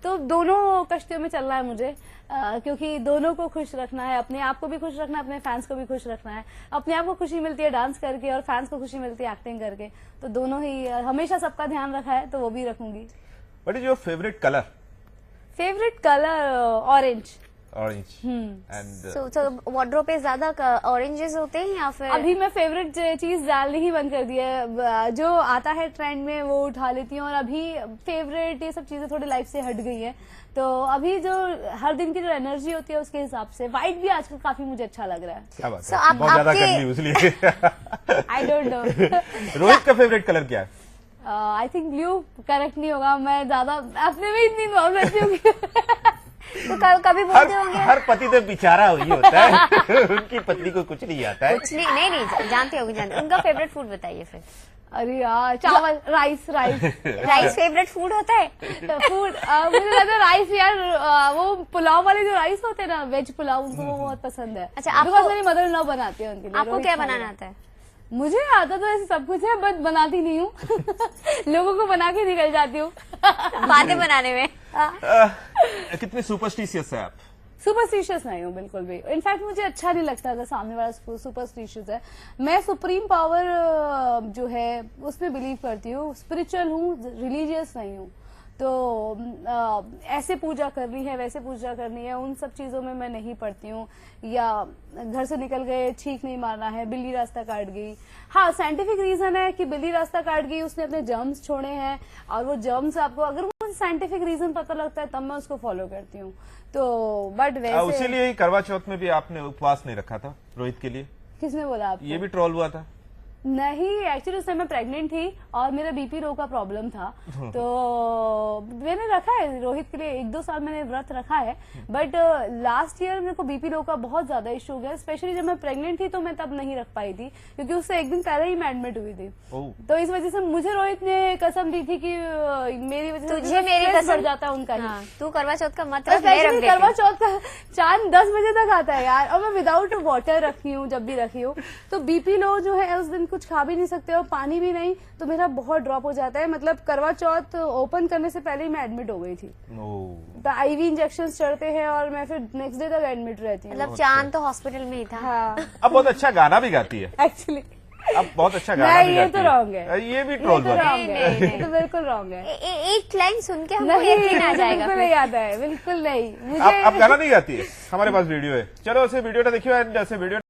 तो दोनों कश्तियों में चलना है मुझे, क्योंकि दोनों को खुश रखना है, अपने आप को भी खुश रखना है, अपने फैंस को भी खुश रखना है। अपने आप को खुशी मिलती है डांस करके और फैंस को खुशी मिलती है एक्टिंग करके, तो दोनों ही हमेशा सबका ध्यान रखा है, तो वो भी रखूंगी। What is your favourite colour? Favourite colour orange. Orange. And so wardrobe पे ज्यादा ऑरेंजेस होते हैं या फिर? अभी मैं फेवरेट चीज डालनी ही बंद कर दी है, जो आता है ट्रेंड में वो उठा लेती हूँ। और अभी फेवरेट ये सब चीजें थोड़ी लाइफ से हट गई है, तो अभी जो हर दिन की जो एनर्जी होती है उसके हिसाब से व्हाइट भी आजकल काफी मुझे अच्छा लग रहा है। क्या बात So, है, आप- बहुत ज्यादा आपके- कर ली इसलिए। I don't know. रोहित का फेवरेट कलर क्या है? आई थिंक ब्लू करेक्ट नहीं होगा, मैं ज्यादा अपने में इतनी इन्वॉल्व रहती हूँ। तो कभी हर बोलते होंगे हर पति तो बेचारा ही होता है। उनकी पत्नी को कुछ नहीं आता है। कुछ नहीं, नहीं जानते होगी, जानते। उनका फेवरेट फूड बताइए फिर। अरे यार, चावल, राइस। राइस फेवरेट फूड होता है? फूड मुझे लगता है राइस यार, वो पुलाव वाले जो राइस होते हैं ना, वेज पुलाव, उनको वो बहुत पसंद है। अच्छा, आपको- Because मेरी मदर इन लॉ बनाती है उनके लिए। आपको रोहित क्या खाएगा। बनाना आता है? मुझे आता तो ऐसे सब कुछ है, बट बनाती नहीं हूँ। लोगों को बना के निकल जाती हूँ। बातें बनाने में? कितने सुपरस्टिशियस है आप? सुपरस्टिशियस नहीं हूँ बिल्कुल भी। इनफैक्ट मुझे अच्छा नहीं लगता अगर सामने वाला सुपरस्टिशियस है। मैं सुप्रीम पावर जो है उसमें बिलीव करती हूँ, स्पिरिचुअल हूँ, रिलीजियस नहीं हूँ। तो ऐसे पूजा करनी है, वैसे पूजा करनी है, उन सब चीजों में मैं नहीं पड़ती हूँ। या घर से निकल गए, छींक नहीं मारना है, बिल्ली रास्ता काट गई। हाँ, साइंटिफिक रीजन है कि बिल्ली रास्ता काट गई, उसने अपने जर्म्स छोड़े हैं, और वो जर्म्स आपको, अगर मुझे साइंटिफिक रीजन पता लगता है तब मैं उसको फॉलो करती हूँ। तो बट वैसे उसीलिए ही करवा चौथ में भी आपने उपवास नहीं रखा था रोहित के लिए? किसने बोला आपको? ये भी ट्रोल हुआ था। नहीं, एक्चुअली उस समय मैं प्रेग्नेंट थी और मेरा बीपी लो का प्रॉब्लम था, तो मैंने रखा है रोहित के लिए 1-2 साल मैंने व्रत रखा है। बट लास्ट ईयर मेरे को बीपी लो का बहुत ज्यादा इशू हो गया, स्पेशली जब मैं प्रेग्नेंट थी, तो मैं तब नहीं रख पाई थी, क्योंकि उससे एक दिन पहले ही मैं एडमिट हुई थी। ओह। तो इस वजह से मुझे रोहित ने कसम दी थी कि मेरी वजह से तुझे मेरी stress कसम बढ़ जाता है उनका ही। हाँ, तू करवा चौथ का और मतलब मैं रख स्पेशली देती करवा हूँ। चौथ का चांद 10 बजे तक आता है यार, और मैं विदाउट वाटर रखी हूँ जब भी रखी हूँ। तो बीपी लो जो है उस दिन कुछ खा भी नहीं सकते और पानी भी नहीं, तो मेरा बहुत ड्रॉप हो जाता है। मतलब करवा चौथ ओपन करने से पहले ही मैं एडमिट हो गई थी। ओह। तो आईवी इंजेक्शन चढ़ते हैं और मैं फिर नेक्स्ट डे तक एडमिट रहती हूँ। मतलब चांद तो हॉस्पिटल में ही था। हाँ, अब बहुत अच्छा गाना भी गाती है। एक्चुअली अब बहुत अच्छा गाना नहीं, भी ये गाती तो wrong है। ये ये भी तो ट्रोल wrong हुआ। नहीं, नहीं, ये तो बिल्कुल रॉन्ग है। एक लाइन सुन के हमको नहीं, यकीन आ जाएगा बिल्कुल फिर। नहीं आता है, बिल्कुल नहीं। आप मुझे गाना नहीं गाती है? हमारे पास वीडियो है, चलो ऐसे वीडियो देखियो, जैसे वीडियो